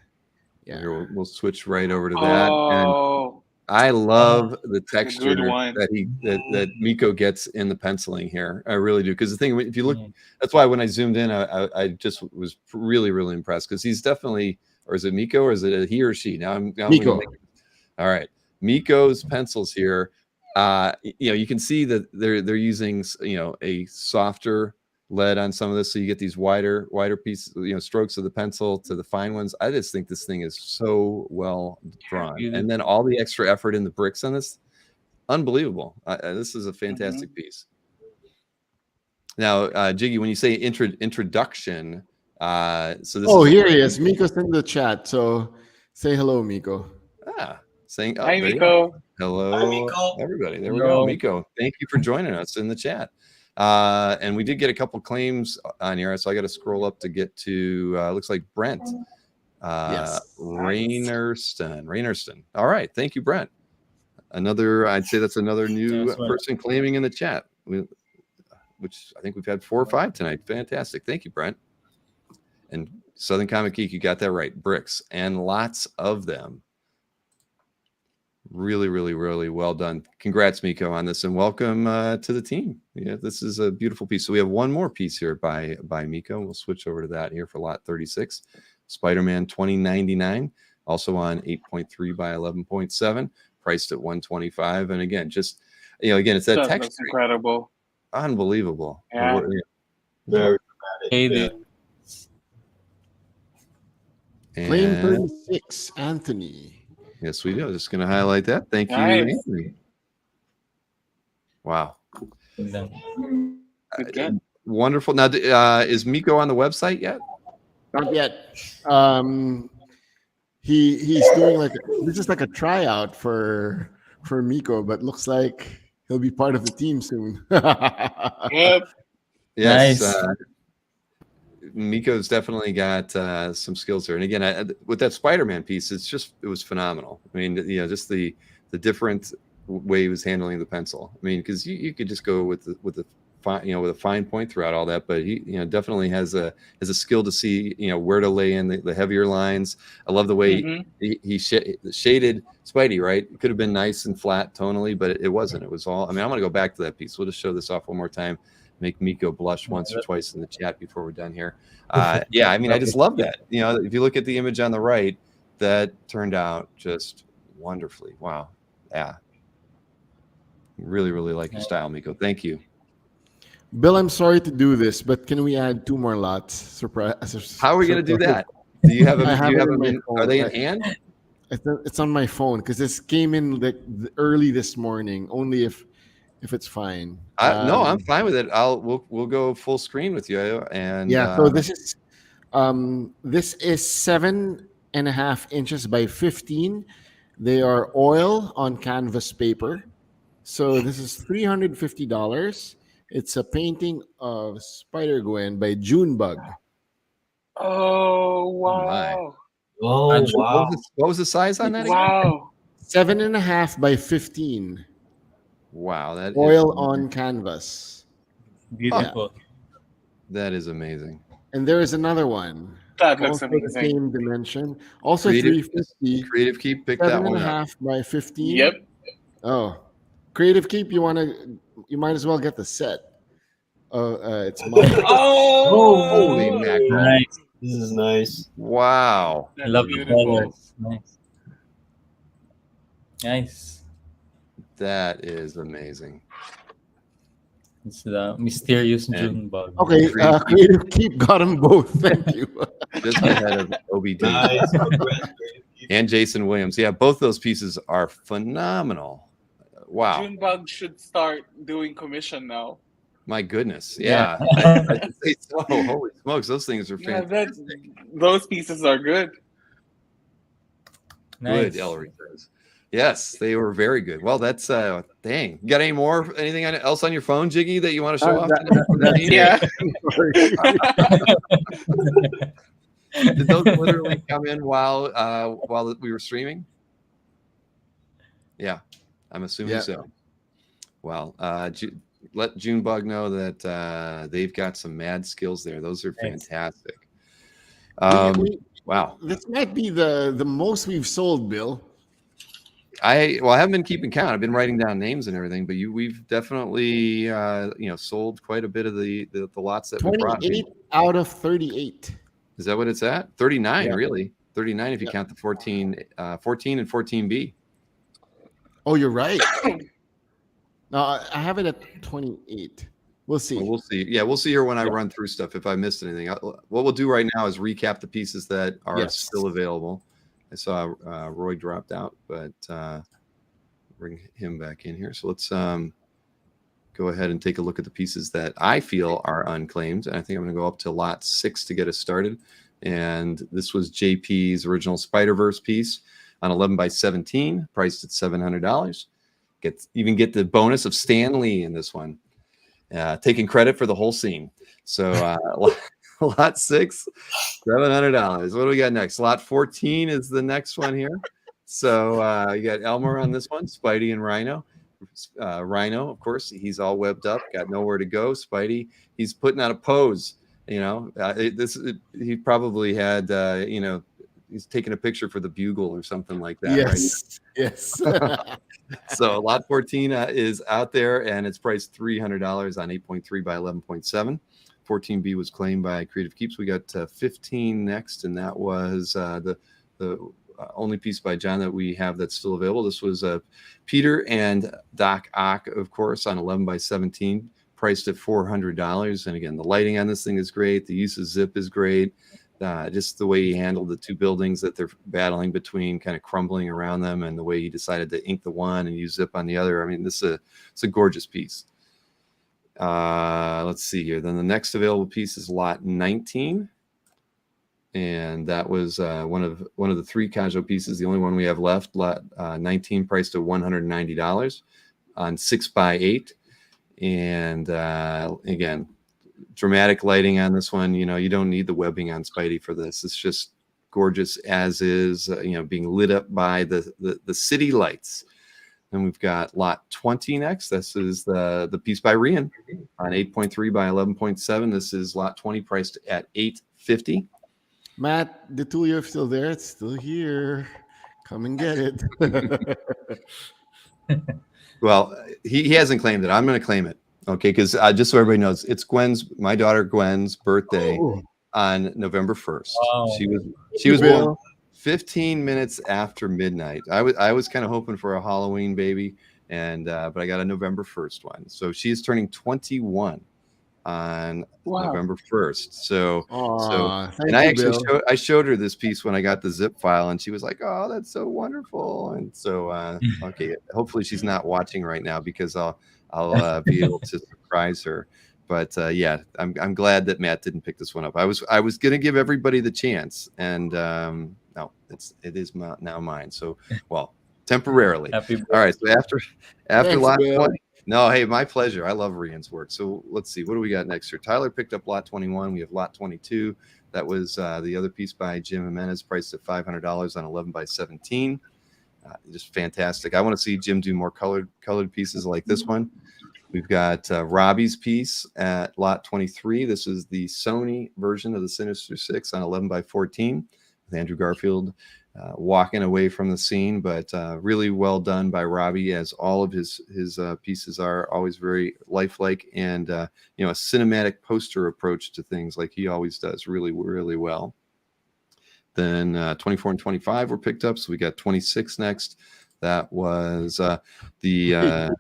S3: Yeah,
S2: we'll switch right over to that.
S4: Oh,
S2: and I love the texture that Miko gets in the penciling here. I really do, because the thing, if you look, that's why when I zoomed in, I just was really, really impressed, because he's definitely, or is it Miko, or is it a he or she? Now I'm
S3: Miko.
S2: All right, Miko's pencils here. You can see that they're using a softer lead on some of this, so you get these wider pieces, strokes of the pencil to the fine ones. I just think this thing is so well drawn, and then all the extra effort in the bricks on this, unbelievable. This is a fantastic piece. Now, Jiggy, when you say introduction, so this
S3: here he is. Miko's in the chat, so say hello, Miko.
S2: Saying
S4: hi, Miko.
S2: Hello,
S6: hi, Miko.
S2: Everybody. There we go, Miko. Thank you for joining us in the chat. And we did get a couple claims on here, so I got to scroll up to get to looks like Brent Rainerston. All right, thank you, Brent. I'd say that's another new person claiming in the chat, which I think we've had 4 or 5 tonight. Fantastic, thank you, Brent. And Southern Comic Geek, you got that right. Bricks, and lots of them. Really, really, really well done. Congrats, Miko, on this, and welcome to the team. Yeah, this is a beautiful piece. So we have one more piece here by Miko. We'll switch over to that here for lot 36. Spider-Man 2099, also on 8.3 by 11.7, priced at $125. And again, just it's that texture.
S4: That's incredible.
S2: Unbelievable.
S4: Yeah.
S6: Very
S5: Hey,
S3: Claim 36, Anthony.
S2: Yes, we do. Just going to highlight that. Thank you, Anthony. Wow.
S4: Good.
S2: Wonderful. Now, is Miko on the website yet?
S3: Not yet. He's doing this is like a tryout for Miko, but looks like he'll be part of the team soon.
S4: Yep.
S2: Yes.
S5: Nice.
S2: Miko's definitely got some skills there. And again, with that Spider-Man piece, it was phenomenal. I mean, just the different way he was handling the pencil. I mean, because you could just go with the fine, with a fine point throughout all that, but he definitely has a skill to see where to lay in the heavier lines. I love the way he shaded Spidey, right? It could have been nice and flat tonally, but it wasn't. It was all. I mean, I'm gonna go back to that piece. We'll just show this off one more time. Make Miko blush once or twice in the chat before we're done here. Yeah, I mean, I just love that. If you look at the image on the right, that turned out just wonderfully. Wow. Yeah. Really, really like your style, Miko. Thank you.
S3: Bill, I'm sorry to do this, but can we add 2 more lots? Surprise!
S2: How are we going to do that? Do you have them? Are they in hand?
S3: It's on my phone because this came in early this morning. Only if it's fine.
S2: No, I'm fine with it. We'll go full screen with you. And
S3: so this is 7.5 inches by 15. They are oil on canvas paper. So this is $350. It's a painting of Spider-Gwen by Junebug.
S4: Oh wow!
S6: Oh wow!
S2: What was the size on that?
S4: Wow!
S3: 7.5 by 15.
S2: Wow, that
S3: oil on canvas.
S5: Beautiful.
S2: That is amazing.
S3: And there is another one.
S4: That looks
S3: also
S4: amazing.
S3: The same dimension. Also
S2: Creative,
S3: $350.
S2: Creative Keep picked that one up.
S3: 7.5 by 15.
S4: Yep.
S3: Oh, Creative Keep. You might as well get the set. It's mine.
S4: Oh,
S2: holy mackerel!
S5: Nice.
S6: This is nice.
S2: Wow.
S5: I love the colors. Nice. Nice.
S2: That is amazing.
S5: It's the mysterious Junebug.
S3: Okay, Creative Keep got them both. Thank you.
S2: Just ahead of OBD.
S6: Nice.
S2: And Jason Williams. Yeah, both those pieces are phenomenal. Wow.
S4: Junebug should start doing commission now.
S2: My goodness. Yeah. I'd say so. Holy smokes. Those things are
S4: Yeah,
S2: fantastic.
S4: those pieces are good.
S5: Nice.
S2: Good, Ellery says. Yes, they were very good. Well, that's dang. You got anything else on your phone, Jiggy, that you want to show off?
S4: Yeah.
S2: Did those literally come in while we were streaming? Yeah, I'm assuming so. Well, let Junebug know that they've got some mad skills there. Those are fantastic. Wow.
S3: This might be the most we've sold, Bill.
S2: I haven't been keeping count. I've been writing down names and everything, but we've definitely sold quite a bit of the lots that we brought.
S3: 28 out of 38.
S2: Is that what it's at? 39, really. 39 if you count the 14 and 14B. Oh,
S3: you're right. No, I have it at 28. We'll see.
S2: Well, we'll see. Yeah, we'll see here when I run through stuff. If I missed anything, what we'll do right now is recap the pieces that are still available. I saw Roy dropped out, but bring him back in here. So let's go ahead and take a look at the pieces that I feel are unclaimed. And I think I'm going to go up to lot 6 to get us started. And this was JP's original Spider-Verse piece on 11 by 17, priced at $700. Even get the bonus of Stan Lee in this one, taking credit for the whole scene. So lot 6, $700. What do we got next? Lot 14 is the next one here. So you got Elmer on this one, Spidey and Rhino. Rhino, of course, he's all webbed up, got nowhere to go. Spidey, he's putting on a pose. He probably had he's taking a picture for the Bugle or something like that.
S3: Yes, right? Yes.
S2: So lot 14 is out there, and it's priced $300 on 8.3 by 11.7. 14B was claimed by Creative Keeps. We got 15 next, and that was the only piece by John that we have that's still available. This was Peter and Doc Ock, of course, on 11 by 17, priced at $400. And again, the lighting on this thing is great. The use of zip is great. Just the way he handled the two buildings that they're battling between, kind of crumbling around them, and the way he decided to ink the one and use zip on the other. I mean, it's a gorgeous piece. Let's see here. Then the next available piece is lot 19. And that was one of the 3 Kajo pieces, the only one we have left. Lot 19, priced at $190 on 6x8. And again, dramatic lighting on this one. You don't need the webbing on Spidey for this. It's just gorgeous as is. Being lit up by the city lights. Then we've got lot 20 next. This is the piece by Rian on 8.3 by 11.7. This is lot 20, priced at $850.
S3: Matt, the Tulio is still there. It's still here. Come and get it.
S2: Well, he hasn't claimed it. I'm going to claim it. Okay, because just so everybody knows, it's my daughter Gwen's birthday on November 1st.
S5: Wow.
S2: She was born 15 minutes after midnight. I was kind of hoping for a Halloween baby, and but I got a November 1st one. So she's turning 21 on November 1st. So and I actually showed her this piece when I got the zip file, and she was like, "Oh, that's so wonderful." And so okay, hopefully she's not watching right now, because I'll be able to surprise her. But yeah, I'm glad that Matt didn't pick this one up. I was gonna give everybody the chance, and no, it is now mine. So temporarily. All right. So after
S3: Thanks,
S2: lot
S3: Bill.
S2: 20. No, hey, my pleasure. I love Rian's work. So let's see. What do we got next here? Tyler picked up lot 21. We have lot 22. That was the other piece by Jim Jimenez, priced at $500 on 11 by 17. Just fantastic. I want to see Jim do more colored pieces like this one. We've got Robbie's piece at lot 23. This is the Sony version of the Sinister Six on 11 by 14 with Andrew Garfield walking away from the scene, but really well done by Robbie, as all of his pieces are always very lifelike, and a cinematic poster approach to things, like he always does really, really well. Then 24 and 25 were picked up, so we got 26 next. That was the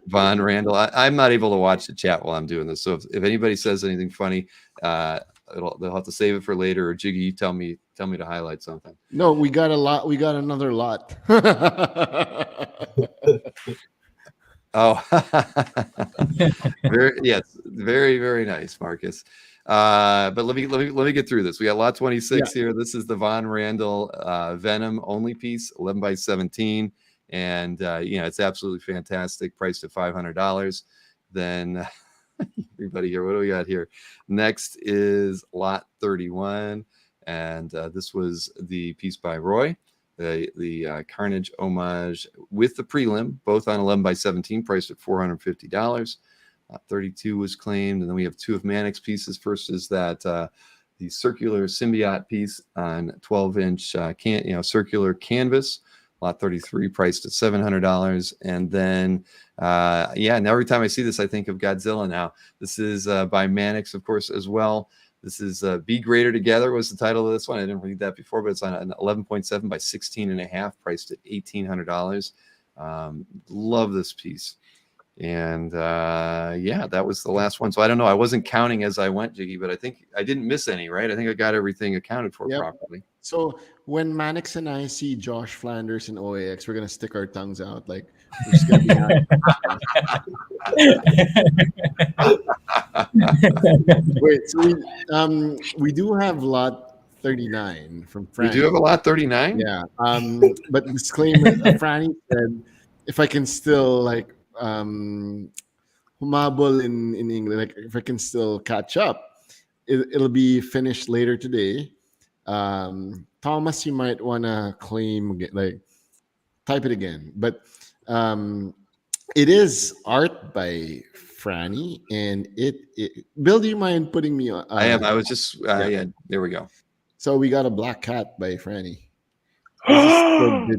S2: Von Randal. I'm not able to watch the chat while I'm doing this, so if anybody says anything funny, they'll have to save it for later. Or Jiggy, you tell me to highlight something.
S3: No, we got a lot. We got another lot.
S2: Oh, very, very nice, Marcus. But let me get through this. We got lot 26 here. This is the Von Randal Venom only piece, 11 by 17, and it's absolutely fantastic. Priced at $500. Then everybody here, what do we got here? Next is lot 31, and this was the piece by Roy, the Carnage homage with the prelim, both on 11 by 17, priced at $450. 32 was claimed, and then we have 2 of Manix pieces. First is that the circular symbiote piece on 12-inch circular canvas, lot 33, priced at $700. And then now every time I see this, I think of Godzilla now. This is by Manix, of course, as well. This is Be Greater Together was the title of this one. I didn't read that before, but it's on an 11.7 by 16.5, priced at $1,800. Love this piece. And that was the last one. So I don't know. I wasn't counting as I went, Jiggy, but I think I didn't miss any, right? I think I got everything accounted for properly.
S3: So when Manix and I see Josh Flanders in OAX, we're gonna stick our tongues out, like we're just gonna be Wait, so we do have lot 39 from Frany.
S2: We do have a lot 39?
S3: Yeah. But disclaimer, Frany said if I can still humable in English, like if I can still catch up, it'll be finished later today. Thomas, you might want to claim, type it again, but it is art by Frany, and it Bill, do you mind putting me on?
S2: I am. I was just there we go.
S3: So we got a black cat by Frany. Nice.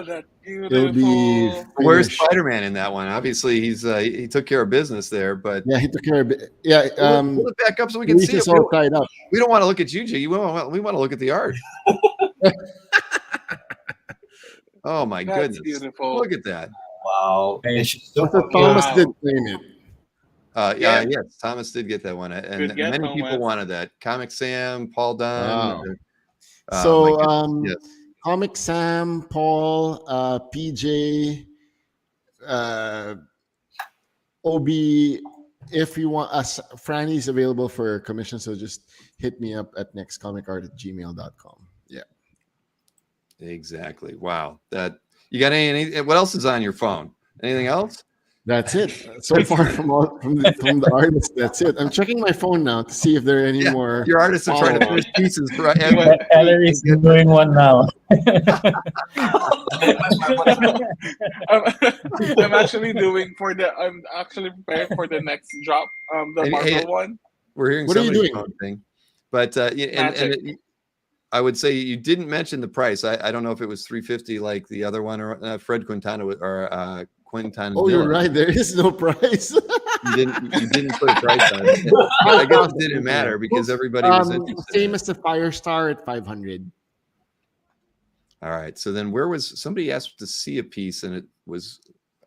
S4: That's beautiful.
S2: Where's Spider-Man in that one? Obviously, he took care of business there, but
S3: he took care of it. Yeah,
S2: pull it back up so we can see it.
S3: All tied up.
S2: We don't want to look at you, G. We want to look at the art. Oh my goodness!
S4: Beautiful.
S2: Look at that.
S6: Wow.
S3: Thomas did claim it.
S2: Yes, Thomas did get that one, and many people wanted that. Comic Sam, Paul Dunn.
S3: Wow. Comic Sam, Paul, PJ, OB, if you want us, Frany's available for commission, so just hit me up at nextcomicart@gmail.com. Yeah.
S2: Exactly. Wow. That you got any what else is on your phone? Anything else?
S3: That's it. So far from the artists, that's it. I'm checking my phone now to see if there are any more.
S2: Your artists are trying to
S3: follow-ups.
S2: finish pieces. Right?
S5: Ellery's doing one now.
S4: I'm actually doing I'm actually prepared for the next drop, the Marvel one.
S2: We're hearing
S3: What are you
S2: somebody's
S3: doing?
S2: phone thing. But I would say you didn't mention the price. I don't know if it was $350 like the other one, or Fred Quintana or Quintan.
S3: Oh, you're right. There is no price.
S2: You didn't put a price on it. I guess it didn't matter because everybody was interested.
S3: Same as the Firestar at 500.
S2: All right. So then where was somebody asked to see a piece and it was,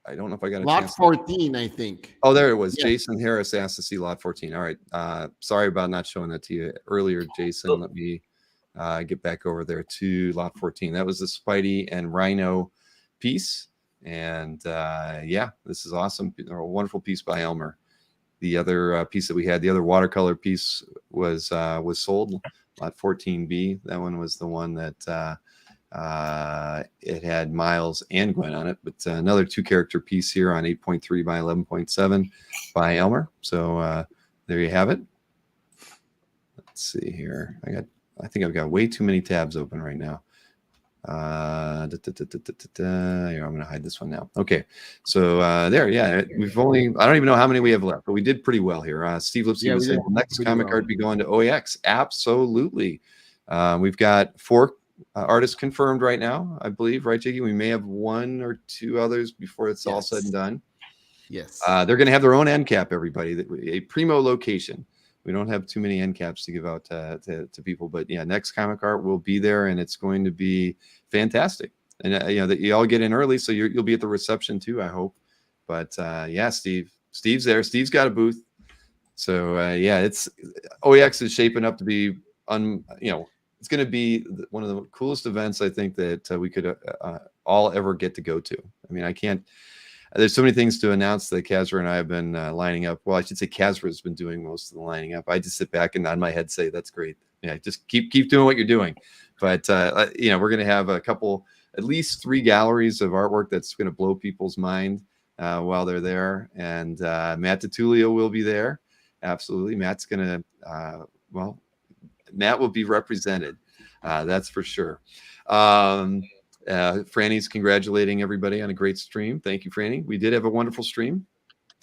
S2: I don't know if I got a
S3: Lot
S2: chance.
S3: 14, I think.
S2: Oh, there it was.
S3: Yeah.
S2: Jason Harris asked to see lot 14. All right. Sorry about not showing that to you earlier, Jason. Let me get back over there to lot 14. That was the Spidey and Rhino piece. And yeah, this is awesome. A wonderful piece by Elmer. The other piece that we had, the other watercolor piece was sold, lot 14B. That one was the one that it had Miles and Gwen on it, but another 2-character piece here on 8.3 by 11.7 by Elmer. So there you have it. Let's see here. I think I've got way too many tabs open right now. Here, I'm going to hide this one now. Okay, so there, yeah, we've only, I don't even know how many we have left, but we did pretty well here. Steve Lipsy was saying, next comic art be going to OAX. Absolutely. We've got 4 artists confirmed right now, I believe, right, Jiggy? We may have 1 or 2 others before it's all said and done.
S3: Yes.
S2: They're going to have their own end cap, everybody. A primo location. We don't have too many end caps to give out to people, but yeah, next comic art will be there, and it's going to be fantastic. And you know that you all get in early, so you'll be at the reception too, I hope. But yeah, Steve's there. Steve's got a booth, so yeah, it's OEX is shaping up to be it's going to be one of the coolest events I think that we could all ever get to go to. I mean, I can't. There's so many things to announce that Kazra and I have been lining up. Well, I should say Kazra has been doing most of the lining up. I just sit back and nod my head, say, that's great. Yeah, just keep doing what you're doing. But, you know, we're going to have at least 3 galleries of artwork that's going to blow people's mind while they're there. And Matt DiTullio will be there. Absolutely. Matt's going to, Matt will be represented. That's for sure. Frany's congratulating everybody on a great stream. Thank you, Frany. We did have a wonderful stream,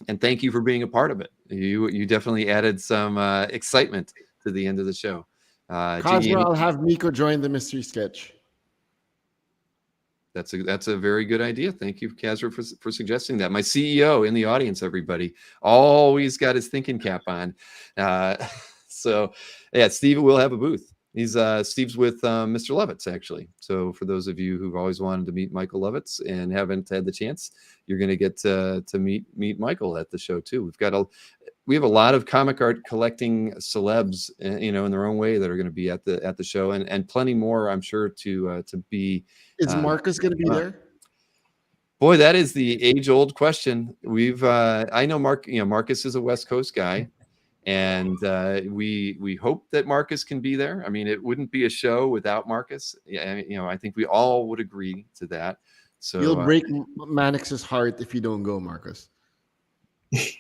S2: and thank you for being a part of it. You definitely added some excitement to the end of the show.
S3: Kazra, I'll have Miko join the mystery sketch.
S2: That's a very good idea. Thank you, Kazra, for suggesting that. My CEO in the audience, everybody, always got his thinking cap on. So yeah, Steve will have a booth. Steve's with Mr. Lovitz, actually. So for those of you who've always wanted to meet Michael Lovitz and haven't had the chance, you're going to get to meet Michael at the show too. We have a lot of comic art collecting celebs, in their own way, that are going to be at the show, and plenty more, I'm sure, to be.
S3: Is Marcus going to be there?
S2: Boy, that is the age-old question. I know Marcus is a West Coast guy. And we hope that Marcus can be there. I mean, it wouldn't be a show without Marcus. Yeah, I think we all would agree to that. So
S3: you'll break Manix's heart if you don't go, Marcus.
S2: He's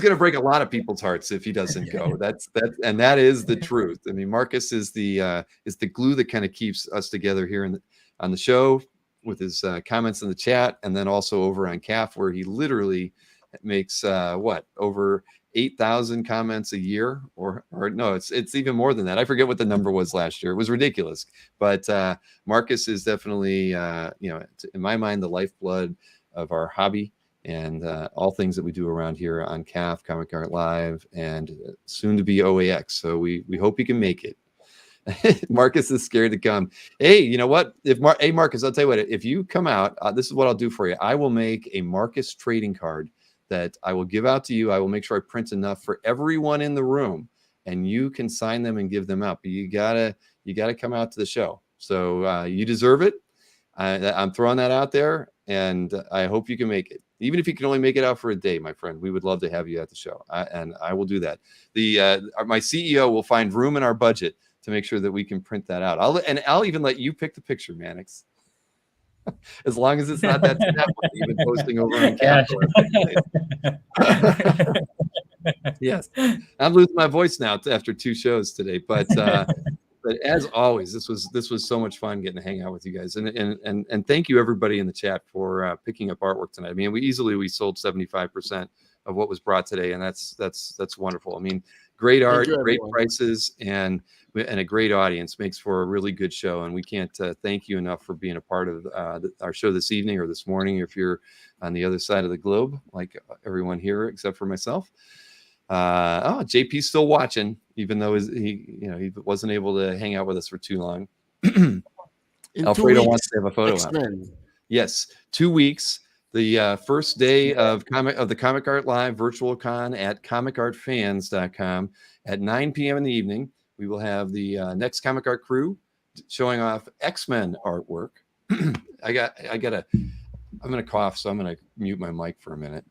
S2: going to break a lot of people's hearts if he doesn't go. That is the truth. I mean, Marcus is the glue that kind of keeps us together here on the show, with his comments in the chat, and then also over on CAF, where he literally makes over 8,000 comments a year, or no, it's even more than that. I forget what the number was last year. It was ridiculous. But Marcus is definitely in my mind the lifeblood of our hobby and all things that we do around here on CAF, Comic Art Live, and soon to be OAX. So we hope he can make it. Marcus is scared to come. Hey, you know what? Hey, Marcus, I'll tell you what. If you come out, this is what I'll do for you. I will make a Marcus trading card that I will give out to you. I will make sure I print enough for everyone in the room, and you can sign them and give them out. But you gotta come out to the show. So you deserve it. I'm throwing that out there. and I hope you can make it. Even if you can only make it out for a day, my friend, we would love to have you at the show, and I will do that. My CEO will find room in our budget to make sure that we can print that out. I'll even let you pick the picture, Manix. As long as it's not that snap one you've been posting over on Capitol. Yes, I'm losing my voice now after 2 shows today, but as always, this was so much fun getting to hang out with you guys, and thank you everybody in the chat for picking up artwork tonight. I mean, we sold 75% of what was brought today, and that's wonderful. I mean, great art, great prices, and a great audience makes for a really good show, and we can't thank you enough for being a part of our show this evening or this morning if you're on the other side of the globe, like everyone here except for myself. JP's still watching, even though he wasn't able to hang out with us for too long. Alfredo wants to have a photo op. Yes, 2 weeks. The first day of the Comic Art Live virtual con at comicartfans.com at 9 p.m. in the evening. We will have the next Comic Art crew showing off X-Men artwork. I'm gonna cough, so I'm gonna mute my mic for a minute.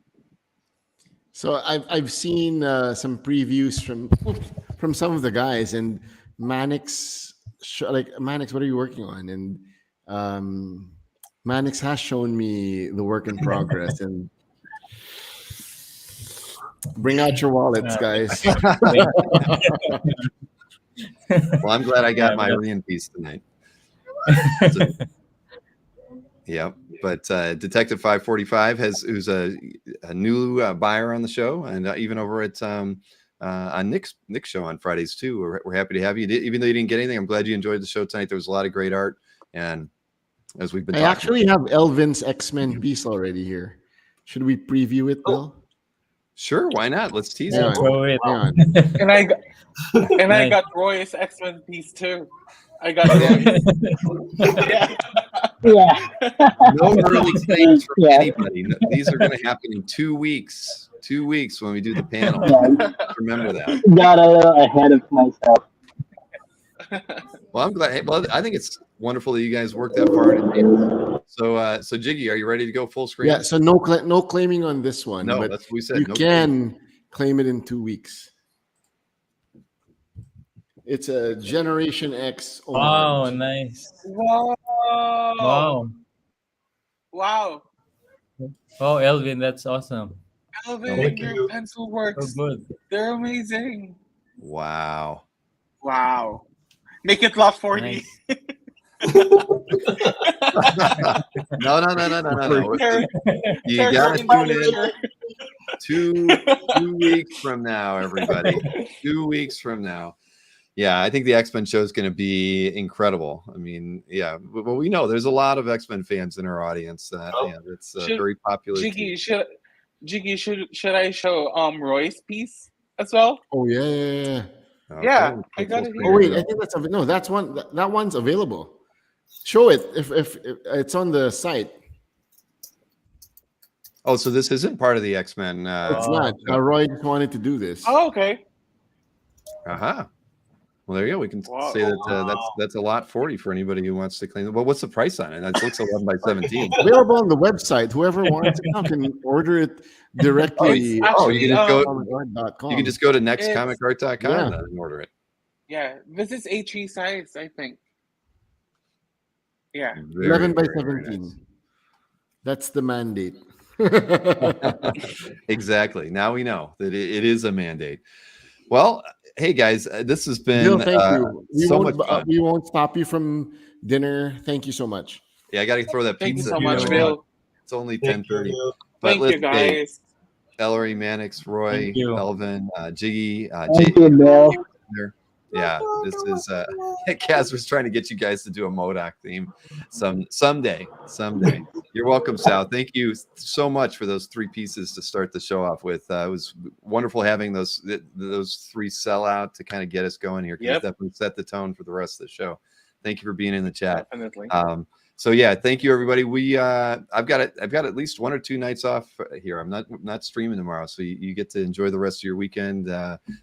S3: So I've seen some previews from some of the guys, and Manix, Manix, what are you working on? And Manix has shown me the work in progress, and bring out your wallets, guys.
S2: Well, I'm glad I got my Rian piece tonight. Yeah, but Detective 545 who's a new buyer on the show, and even over at on Nick's show on Fridays too. We're happy to have you. Even though you didn't get anything, I'm glad you enjoyed the show tonight. There was a lot of great art, and as we've been talking, I actually
S3: have Elvin's X-Men piece already here. Should we preview it, Bill?
S2: Sure, why not? Let's tease
S3: it.
S4: And I got Roy's X-Men piece too. I got Roy's.
S8: Yeah.
S2: No early things from anybody. These are going to happen in 2 weeks. 2 weeks when we do the panel. Remember that.
S8: Got a little ahead of myself.
S2: Well, I'm glad. Well, I think it's wonderful that you guys worked that far in advance. So Jiggy, are you ready to go full screen?
S3: Yeah. So no claiming on this one.
S2: No,
S3: but
S2: that's what we said.
S3: You can claim it in 2 weeks. It's a Generation X.
S5: Wow, nice.
S4: Wow.
S5: Oh, Elvin, that's awesome.
S4: Elvin, your pencil works.
S5: So good.
S4: They're amazing.
S2: Wow.
S4: Make it lot 40.
S5: Nice.
S2: No. You gotta tune in 2 weeks from now, everybody. 2 weeks from now. Yeah, I think the X-Men show is going to be incredible. I mean, yeah, well, we know there's a lot of X-Men fans in our audience. It's very popular.
S4: Jiggy, should I show Roy's piece as well?
S3: Oh yeah.
S2: Okay,
S4: yeah, I got it here.
S3: Oh wait, I think that's that one's available. Show it if it's on the site.
S2: Oh, so this isn't part of the X-Men.
S3: It's not. Roy just wanted to do this.
S4: Oh, okay.
S2: Well, there you go. We can say that that's a lot 40 for anybody who wants to claim it. Well, what's the price on it? It looks 11 by 17.
S3: Available on the website. Whoever wants to can order it directly.
S2: You can just go to nextcomicart.com and order it.
S4: Yeah, this is HE size, I think. Yeah,
S3: 11 by 17. Nice. That's the mandate.
S2: Exactly. Now we know that it is a mandate. Well, hey guys, this has been
S3: Bill, thank you.
S2: So much fun.
S3: We won't stop you from dinner. Thank you so much.
S2: Yeah, I got to throw that pizza.
S4: Thank you so much, Bill.
S2: It's only 10:30.
S4: Thank you, guys.
S2: Ellery, Manix, Roy, Elvin, Jiggy,
S8: Thank you, Bill.
S2: Yeah, this is Kaz was trying to get you guys to do a MODOK theme someday. You're welcome, Sal. Thank you so much for those 3 pieces to start the show off with. It was wonderful having those 3 sell out to kind of get us going here. Yep. Definitely set the tone for the rest of the show. Thank you for being in the chat.
S4: Definitely.
S2: So yeah, thank you everybody. I've got at least 1 or 2 nights off here. I'm not streaming tomorrow, so you get to enjoy the rest of your weekend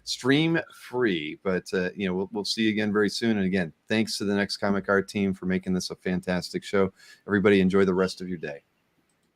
S2: stream free. But we'll see you again very soon. And again, thanks to the Next Comic Art team for making this a fantastic show. Everybody enjoy the rest of your day.